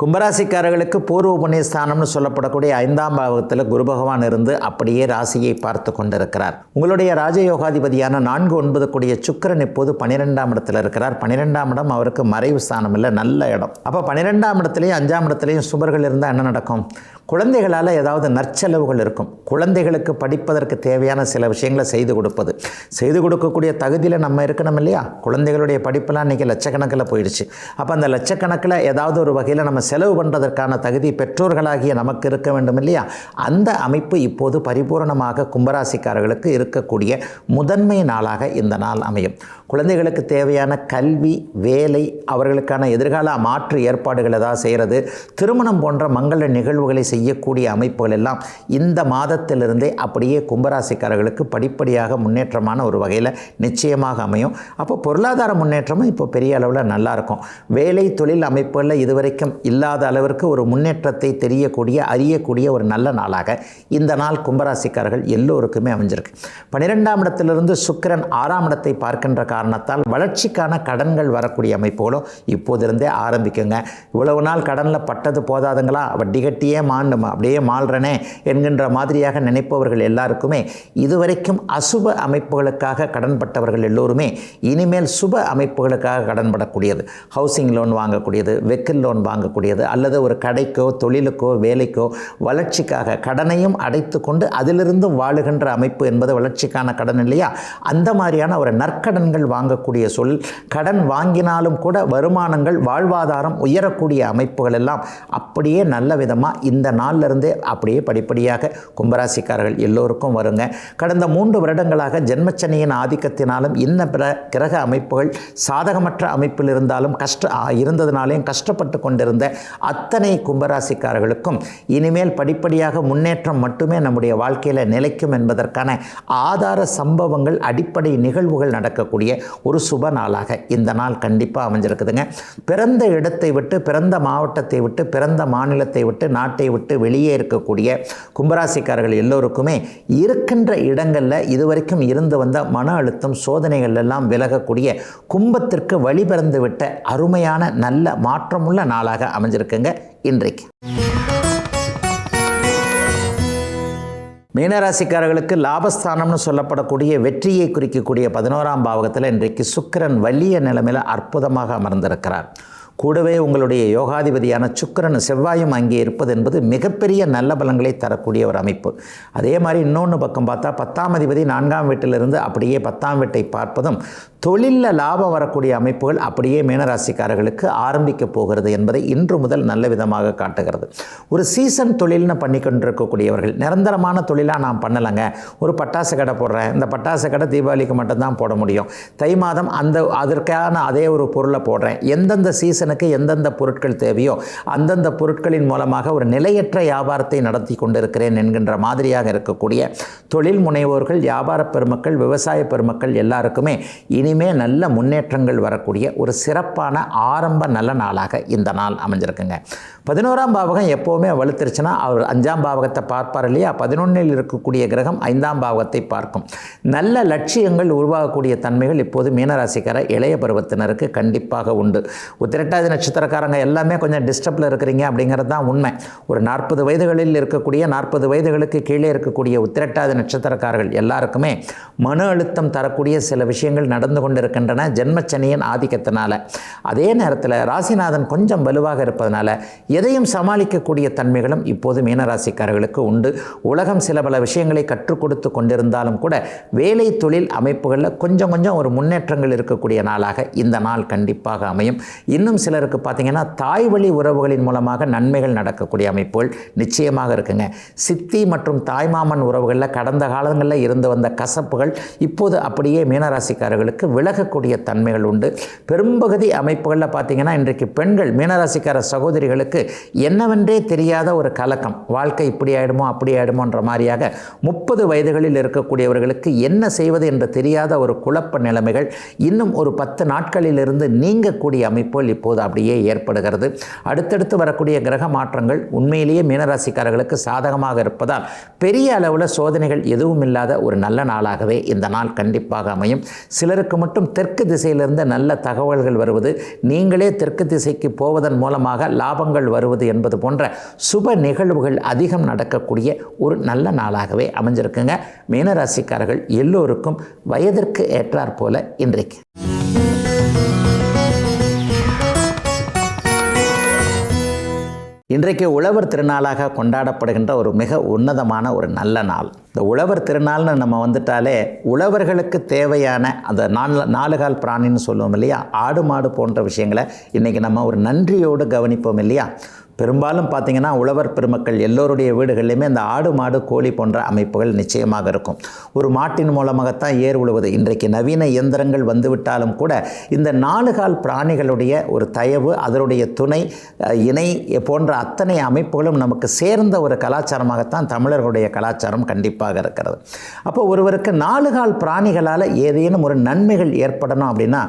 கும்பராசிக்காரர்களுக்கு பூர்வ புண்ணியஸ்தானம்னு சொல்லப்படக்கூடிய 5ஆம் பாவகத்தில் குரு பகவான் இருந்து அப்படியே ராசியை பார்த்து கொண்டிருக்கிறார். உங்களுடைய ராஜயோகாதிபதியான 4, 9 கூடிய சுக்கிரன் இப்போது 12ஆம் இடத்துல இருக்கிறார். 12ஆம் இடம் அவருக்கு மறைவு ஸ்தானம் இல்லை, நல்ல இடம். அப்போ 12ஆம் இடத்துலையும் 5ஆம் இடத்துலையும் சுபர்கள் இருந்தால் என்ன நடக்கும்? குழந்தைகளால் ஏதாவது நற்செலவுகள் இருக்கும். குழந்தைகளுக்கு படிப்பதற்கு தேவையான சில விஷயங்களை செய்து கொடுப்பது, செய்து கொடுக்கக்கூடிய தகுதியில் நம்ம இருக்கணும் இல்லையா. குழந்தைகளுடைய படிப்பெல்லாம் இன்றைக்கி லட்சக்கணக்கில் போயிடுச்சு. அப்போ அந்த லட்சக்கணக்கில் ஏதாவது ஒரு வகையில் நம்ம செலவு பண்ணுறதற்கான தகுதி பெற்றோர்களாகிய நமக்கு இருக்க வேண்டும் இல்லையா. அந்த அமைப்பு இப்போது பரிபூர்ணமாக கும்பராசிக்காரர்களுக்கு இருக்கக்கூடிய முதன்மை நாளாக இந்த நாள் அமையும். குழந்தைகளுக்கு தேவையான கல்வி, வேலை, அவர்களுக்கான எதிர்கால மாற்று ஏற்பாடுகள் ஏதாவது செய்கிறது, திருமணம் போன்ற மங்கள நிகழ்வுகளை செய்யக்கூடிய அமைப்புகள் எல்லாம் இந்த மாதத்திலிருந்தே அப்படியே கும்பராசிக்காரர்களுக்கு படிப்படியாக முன்னேற்றமான ஒரு வகையில் நிச்சயமாக அமையும். அப்போ பொருளாதார முன்னேற்றமும் இப்போ பெரிய அளவில் நல்லாயிருக்கும். வேலை தொழில் அமைப்புகளில் இதுவரைக்கும் இல்லாத அளவிற்கு ஒரு முன்னேற்றத்தை தெரியக்கூடிய, அறியக்கூடிய ஒரு நல்ல நாளாக இந்த நாள் கும்பராசிக்காரர்கள் எல்லோருக்குமே அமைஞ்சிருக்கு. 12ஆம் இடத்திலிருந்து சுக்கிரன் 6ஆம் இடத்தை பார்க்கின்ற காரணத்தால் வளர்ச்சிக்கான கடன்கள் வரக்கூடிய அமைப்புகளும் இப்போதிருந்தே ஆரம்பிக்குங்க. இவ்வளவு நாள் கடனில் பட்டது போதாதுங்களா, வட்டி கட்டியே அப்படியே மாள்றனே என்கின்ற மாதிரியாக நினைப்பவர்கள் எல்லாருக்குமே இதுவரைக்கும் அசுப அமைப்புகளுக்காக கடன்பட்டவர்கள் எல்லோருமே இனிமேல் சுப அமைப்புகளுக்காக கடன்படக்கூடியது. ஹவுசிங் லோன் வாங்கக்கூடியது, வெஹிக்கிள் லோன் வாங்கக்கூடியது, அல்லது ஒரு கடைக்கோ தொழிலுக்கோ வேலைக்கோ வளர்ச்சிக்காக கடனையும் அடைத்து கொண்டு அதிலிருந்து வாழுகின்ற அமைப்பு என்பது வளர்ச்சிக்கான கடன் இல்லையா? அந்த மாதிரியான ஒரு நற்கடன்கள் வாங்கக்கூடிய கடன் வாங்கினாலும் கூட வருமானங்கள் வாழ்வாதாரம் உயரக்கூடிய அமைப்புகள் எல்லாம் அப்படியே நல்ல விதமாக இந்த நாளிலிருந்தே அப்படியே படிப்படியாக கும்பராசிக்காரர்கள் எல்லோருக்கும் வருங்க. கடந்த 3 வருடங்களாக ஜென்மச்சனியின் ஆதிக்கத்தினாலும் இன்ன பிற கிரக அமைப்புகள் சாதகமற்ற அமைப்பில் இருந்தாலும் இருந்ததுனாலையும் கஷ்டப்பட்டு கொண்டிருந்த அத்தனை கும்பராசிக்காரர்களுக்கும் இனிமேல் படிப்படியாக முன்னேற்றம் மட்டுமே நம்முடைய வாழ்க்கையில் நிலைக்கும் என்பதற்கான ஆதார சம்பவங்கள் அடிப்படை நிகழ்வுகள் நடக்கக்கூடிய ஒரு சுப நாளாக இந்த நாள் கண்டிப்பாக அமைஞ்சிருக்குதுங்க. பிறந்த இடத்தை விட்டு, பிறந்த மாவட்டத்தை விட்டு, பிறந்த மாநிலத்தை விட்டு, நாட்டை விட்டு வெளியே இருக்கக்கூடிய கும்பராசிக்காரர்கள் எல்லோருக்குமே இருக்கின்ற இடங்களில் இதுவரைக்கும் இருந்து வந்த மன அழுத்தம் சோதனைகள் எல்லாம் விலகக்கூடிய கும்பத்திற்கு வழிபிறந்து விட்ட அருமையான நல்ல மாற்றமுள்ள நாளாக அமைஞ்சிருக்குங்க இன்றைக்கு. மீனராசிக்காரர்களுக்கு லாபஸ்தானம்னு சொல்லப்படக்கூடிய வெற்றியை குறிக்கக்கூடிய 11ஆம் பாவகத்தில் இன்றைக்கு சுக்கிரன் வலிய நிலைமையில் அற்புதமாக அமர்ந்திருக்கிறார். கூடவே உங்களுடைய யோகாதிபதியான சுக்கிரன் செவ்வாயும் அங்கே இருப்பது என்பது மிகப்பெரிய நல்ல பலன்களை தரக்கூடிய ஒரு அமைப்பு. அதே மாதிரி இன்னொன்று பக்கம் பார்த்தா 10ஆம் அதிபதி 4ஆம் வீட்டிலிருந்து அப்படியே 10ஆம் வீட்டை பார்ப்பதும் தொழிலில் லாபம் வரக்கூடிய அமைப்புகள் அப்படியே மீனராசிக்காரர்களுக்கு ஆரம்பிக்க போகிறது என்பதை இன்று முதல் நல்ல விதமாக காட்டுகிறது. ஒரு சீசன் தொழில்னு பண்ணி கொண்டிருக்கக்கூடியவர்கள் நிரந்தரமான தொழிலாக நான் பண்ணலைங்க, ஒரு பட்டாசு கடை போடுறேன், இந்த பட்டாசு கடை தீபாவளிக்கு மட்டும்தான் போட முடியும், தை மாதம் அதற்கான அதே ஒரு பொருளை போடுறேன், எந்தெந்த சீசனுக்கு எந்தெந்த பொருட்கள் தேவையோ அந்தந்த பொருட்களின் மூலமாக ஒரு நிலையற்ற வியாபாரத்தை நடத்தி கொண்டிருக்கிறேன் என்கின்ற மாதிரியாக இருக்கக்கூடிய தொழில் முனைவோர்கள், வியாபார பெருமக்கள், விவசாய பெருமக்கள் எல்லாருக்குமே இனிமே நல்ல முன்னேற்றங்கள் வரக்கூடிய ஒரு சிறப்பான ஆரம்ப நல்ல நாளாக இந்த நாள் அமைஞ்சிருக்குங்க. 11ஆம் பாவகம் எப்போவுமே வலுத்துருச்சுன்னா அவர் 5ஆம் பாவகத்தை பார்ப்பார் இல்லையா? 11இல் இருக்கக்கூடிய கிரகம் 5ஆம் பாவகத்தை பார்க்கும். நல்ல லட்சியங்கள் உருவாகக்கூடிய தன்மைகள் இப்போது மீனராசிக்கார இளைய பருவத்தினருக்கு கண்டிப்பாக உண்டு. உத்திரட்டாதி நட்சத்திரக்காரங்க எல்லாமே கொஞ்சம் டிஸ்டர்பில் இருக்கிறீங்க அப்படிங்கிறது தான் உண்மை. ஒரு 40 வயதுகளில் இருக்கக்கூடிய 40 வயதுகளுக்கு கீழே இருக்கக்கூடிய உத்திரட்டாதி நட்சத்திரக்காரர்கள் எல்லாருக்குமே மன அழுத்தம் தரக்கூடிய சில விஷயங்கள் நடந்து கொண்டிருக்கின்றன ஜென்மச்சனியின் ஆதிக்கத்தினால. அதே நேரத்தில் ராசிநாதன் கொஞ்சம் வலுவாக இருப்பதனால எதையும் சமாளிக்கக்கூடிய தன்மைகளும் இப்போது மீனராசிக்காரர்களுக்கு உண்டு. உலகம் சில பல விஷயங்களை கற்றுக் கொடுத்து கொண்டிருந்தாலும் கூட வேலை தொழில் அமைப்புகளில் கொஞ்சம் ஒரு முன்னேற்றங்கள் இருக்கக்கூடிய நாளாக இந்த நாள் கண்டிப்பாக அமையும். இன்னும் சிலருக்கு பார்த்தீங்கன்னா தாய் வழி உறவுகளின் மூலமாக நன்மைகள் நடக்கக்கூடிய அமைப்புகள் நிச்சயமாக இருக்குங்க. சித்தி மற்றும் தாய்மாமன் உறவுகளில் கடந்த காலங்களில் இருந்து வந்த கசப்புகள் இப்போது அப்படியே மீனராசிக்காரர்களுக்கு விலகக்கூடிய தன்மைகள் உண்டு. பெரும்பகுதி அமைப்புகளில் பார்த்தீங்கன்னா இன்றைக்கு பெண்கள் மீனராசிக்கார சகோதரிகளுக்கு என்னவென்றே தெரியாத ஒரு கலக்கம், வாழ்க்கை இப்படி ஆயிடுமோ அப்படி ஆயிடுமோன்ற மாதிரியாக 30 வயதுகளில் இருக்கக்கூடியவர்களுக்கு என்ன செய்வது என்று தெரியாத ஒரு குழப்ப நிலைமைகள் இன்னும் ஒரு 10 நாட்களிலிருந்து நீங்கக்கூடிய அமைப்புகள் இப்போது அப்படியே ஏற்படுகிறது. அடுத்தடுத்து வரக்கூடிய கிரக மாற்றங்கள் உண்மையிலேயே மீனராசிக்காரர்களுக்கு சாதகமாக இருப்பதால் பெரிய அளவில் சோதனைகள் எதுவும் இல்லாத ஒரு நல்ல நாளாகவே இந்த நாள் கண்டிப்பாக அமையும். சிலருக்கு மட்டும் தெற்கு திசையிலிருந்து நல்ல தகவல்கள் வருவது, நீங்களே தெற்கு திசைக்கு போவதன் மூலமாக லாபங்கள் வருவது என்பது போன்ற சுப நிகழ்வுகள் அதிகம் நடக்கக்கூடிய ஒரு நல்ல நாளாகவே அமைஞ்சிருக்குங்க. மீனராசிக்காரர்கள் எல்லோருக்கும் வயதிற்கு ஏற்றாற் போல இன்றைக்கு. இன்றைக்கு உழவர் திருநாளாக கொண்டாடப்படுகின்ற ஒரு மிக உன்னதமான ஒரு நல்ல நாள். இந்த உழவர் திருநாள்னு நம்ம வந்துட்டாலே உழவர்களுக்கு தேவையான அந்த 4 கால் பிராணின்னு சொல்லுவோம் இல்லையா, ஆடு மாடு போன்ற விஷயங்களை இன்றைக்கி நம்ம ஒரு நன்றியோடு கவனிப்போம் இல்லையா. பெரும்பாலும் பார்த்திங்கன்னா உழவர் பெருமக்கள் எல்லோருடைய வீடுகளிலுமே இந்த ஆடு மாடு கோழி போன்ற அமைப்புகள் நிச்சயமாக இருக்கும். ஒரு மாட்டின் மூலமாகத்தான் ஏர் உழுவது. இன்றைக்கு நவீன இயந்திரங்கள் வந்துவிட்டாலும் கூட இந்த 4 கால் பிராணிகளுடைய ஒரு தயவு, அதனுடைய துணை, இணை போன்ற அத்தனை அமைப்புகளும் நமக்கு சேர்ந்த ஒரு கலாச்சாரமாகத்தான் தமிழர்களுடைய கலாச்சாரம் கண்டிப்பாக இருக்கிறது. அப்போ ஒருவருக்கு 4 கால் பிராணிகளால் ஏதேனும் ஒரு நன்மைகள் ஏற்படணும் அப்படின்னா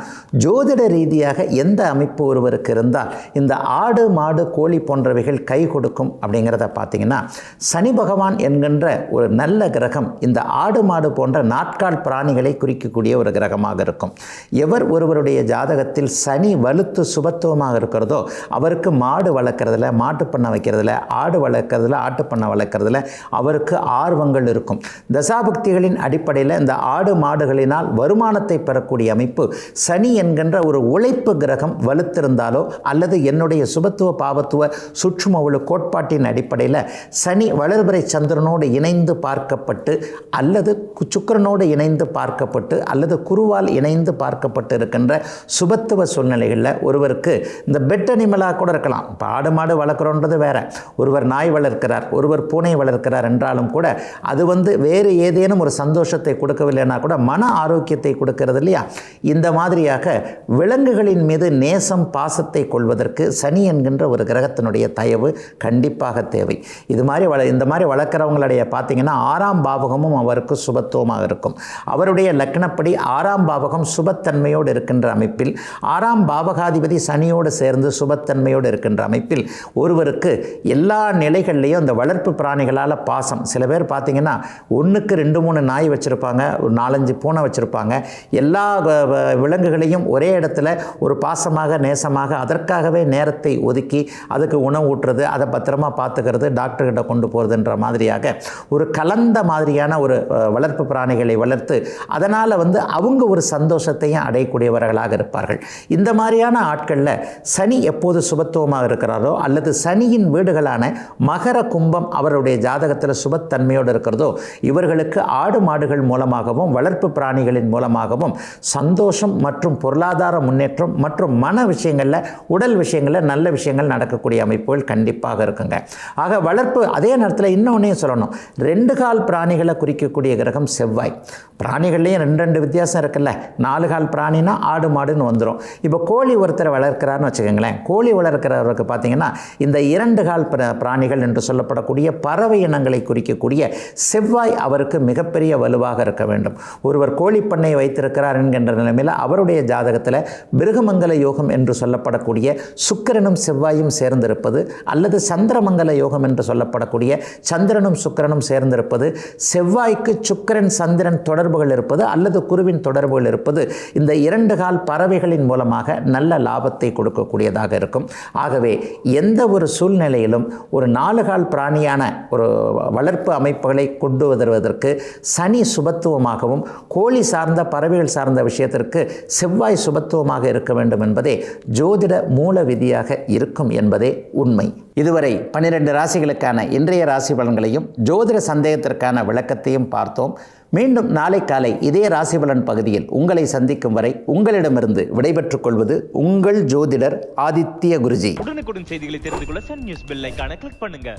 ஜோதிட ரீதியாக எந்த அமைப்பு ஒருவருக்கு இருந்தால் இந்த ஆடு மாடு கோழி போன்றவைகள் கை கொடுக்கும் அப்படிங்கிறத பார்த்தீங்கன்னா, சனி பகவான் என்கின்ற ஒரு நல்ல கிரகம் இந்த ஆடு மாடு போன்ற நாட்கால் பிராணிகளை குறிக்கக்கூடிய ஒரு கிரகமாக இருக்கும். எவர் ஒருவருடைய ஜாதகத்தில் சனி வலுத்து சுபத்துவமாக இருக்கிறதோ அவருக்கு மாடு வளர்க்குறதுல, மாட்டு பண்ணை வைக்கிறதுல, ஆடு வளர்க்குறதுல, ஆட்டு பண்ணை வளர்க்குறதுல அவருக்கு ஆர்வங்கள் இருக்கும். தசாபக்திகளின் அடிப்படையில் இந்த ஆடு மாடுகளினால் வருமானத்தை பெறக்கூடிய அமைப்பு சனி என்கின்ற ஒரு உழைப்பு கிரகம் வலுத்திருந்தாலோ அல்லது என்னுடைய சுபத்துவ பாவத்துவ சுற்றுமவுள கோட்பாட்டின் அடிப்படையில் சனி வளர்பிறை சந்திரனோடு இணைந்து பார்க்கப்பட்டு அல்லது சுக்கிரனோடு இணைந்து பார்க்கப்பட்டு அல்லது குருவால் இணைந்து பார்க்கப்பட்டு இருக்கின்ற சுபத்துவ சூழ்நிலைகளில் ஒருவருக்கு இந்த பெட் அனிமலாக கூட இருக்கலாம். இப்போ ஆடு மாடு வளர்க்குறோன்றது வேற, ஒருவர் நாய் வளர்க்கிறார், ஒருவர் பூனை வளர்க்கிறார் என்றாலும் கூட அது வேறு ஏதேனும் ஒரு சந்தோஷத்தை கொடுக்கவில்லைன்னா கூட மன ஆரோக்கியத்தை கொடுக்கிறது இல்லையா? இந்த மாதிரியாக விலங்குகளின் மீது நேசம் பாசத்தை கொள்வதற்கு சனி என்கின்ற ஒரு கிரகத்தினுடைய தயவு கண்டிப்பாக தேவை. இந்த மாதிரி வளர்க்குறவங்களுடைய பார்த்தீங்கன்னா 6ஆம் பாவகமும் அவருக்கு சுபத்துவமாக இருக்கும். அவருடைய லக்னப்படி 6ஆம் பாவகம் சுபத்தன்மையோடு இருக்கின்ற அமைப்பில், 6ஆம் பாவகாதிபதி சனியோடு சேர்ந்து சுபத்தன்மையோடு இருக்கின்ற அமைப்பில் ஒருவருக்கு எல்லா நிலைகள்லையும் இந்த வளர்ப்பு பிராணிகளால் பாசம். சில பேர் பார்த்தீங்கன்னா 1க்கு 2-3 நாய் வச்சுருப்பாங்க, ஒரு 4-5 பூனை வச்சுருப்பாங்க. எல்லா விலங்குகளையும் ஒரே இடத்துல ஒரு பாசமாக நேசமாக அதற்காகவே நேரத்தை ஒதுக்கி அதுக்கு உணவு ஊட்டுறது, அதை பத்திரமா பார்த்துக்கிறது, டாக்டர்கிட்ட கொண்டு போகிறதுன்ற மாதிரியாக ஒரு கலந்த மாதிரியான ஒரு வளர்ப்பு பிராணிகளை வளர்த்து அதனால் அவங்க ஒரு சந்தோஷத்தையும் அடையக்கூடியவர்களாக இருப்பார்கள். இந்த மாதிரியான ஆட்களில் சனி எப்போது சுபத்துவமாக இருக்கிறாரோ அல்லது சனியின் வீடுகளான மகர கும்பம் அவருடைய ஜாதகத்தில் சுபத்தன்மையோடு இருக்கிறதோ இவர்களுக்கு ஆடு மாடுகள் மூலமாகவும் வளர்ப்பு பிராணிகளின் மூலமாகவும் சந்தோஷம் மற்றும் பொருளாதார முன்னேற்றம் மற்றும் மன விஷயங்களில், உடல் விஷயங்களில் நல்ல விஷயங்கள் நடக்கக்கூடிய அமைப்புகள் கண்டிப்பாக இருக்குங்க. ஆக வளர்ப்பு, அதே நேரத்தில் இன்னொன்னையும் சொல்லணும், 2 கால் பிராணிகளை குறிக்கக்கூடிய கிரகம் செவ்வாய். பிராணிகள்லேயும் 2 வித்தியாசம் இருக்குல்ல. 4 கால் பிராணினா ஆடு மாடுன்னு வந்துடும். இப்போ கோழி ஒருத்தர் வளர்க்கிறாருன்னு வச்சுக்கோங்களேன். கோழி வளர்க்கிறவருக்கு பார்த்தீங்கன்னா இந்த 2 கால் பிராணிகள் என்று சொல்லப்படக்கூடிய பறவை இனங்களை குறிக்கக்கூடிய செவ்வாய் அவருக்கு மிகப்பெரிய வலுவாக இருக்க வேண்டும். ஒருவர் கோழி பண்ணை வைத்திருக்கிறார் என்கின்ற நிலைமையில் அவருடைய ஜாதகத்தில் பிருகமங்கல யோகம் என்று சொல்லப்படக்கூடிய சுக்கிரனும் செவ்வாயும் சேர்ந்திருப்பது அல்லது சந்திரமங்கல யோகம் என்று சொல்லப்படக்கூடிய சந்திரனும் சுக்கிரனும் சேர்ந்திருப்பது, செவ்வாய்க்கு சுக்கிரன் சந்திரன் தொடர்புகள் இருப்பது அல்லது குருவின் தொடர்புகள் இருப்பது இந்த 2 கால் பறவைகளின் மூலமாக நல்ல லாபத்தை கொடுக்கக்கூடியதாக இருக்கும். ஆகவே எந்த ஒரு சூழ்நிலையிலும் ஒரு 4 கால் பிராணியான ஒரு வளர்ப்பு அமைப்புகளை கொண்டு வருவதற்கு சனி சுபத்துவமாகவும் கோழி சார்ந்த பறவைகள் சார்ந்த விஷயத்திற்கு செவ்வாய் சுபத்துவமாக இருக்க வேண்டும் என்பதே ஜோதிட மூல விதியாக இருக்கும் என்பதே உண்மை. இதுவரை 12 ராசிகளுக்கான இன்றைய ராசி பலன்களையும் ஜோதிட சந்தேகத்திற்கான விளக்கத்தையும் பார்த்தோம். மீண்டும் நாளை காலை இதே ராசி பலன் பகுதியில் உங்களை சந்திக்கும் வரை உங்களிடமிருந்து விடைபெற்றுக் கொள்வது உங்கள் ஜோதிடர் ஆதித்ய குருஜி. உடனுக்குடன் செய்திகளை தெரிந்து கொள்ள சன் நியூஸ் பெல் ஐகானை கிளிக் பண்ணுங்க.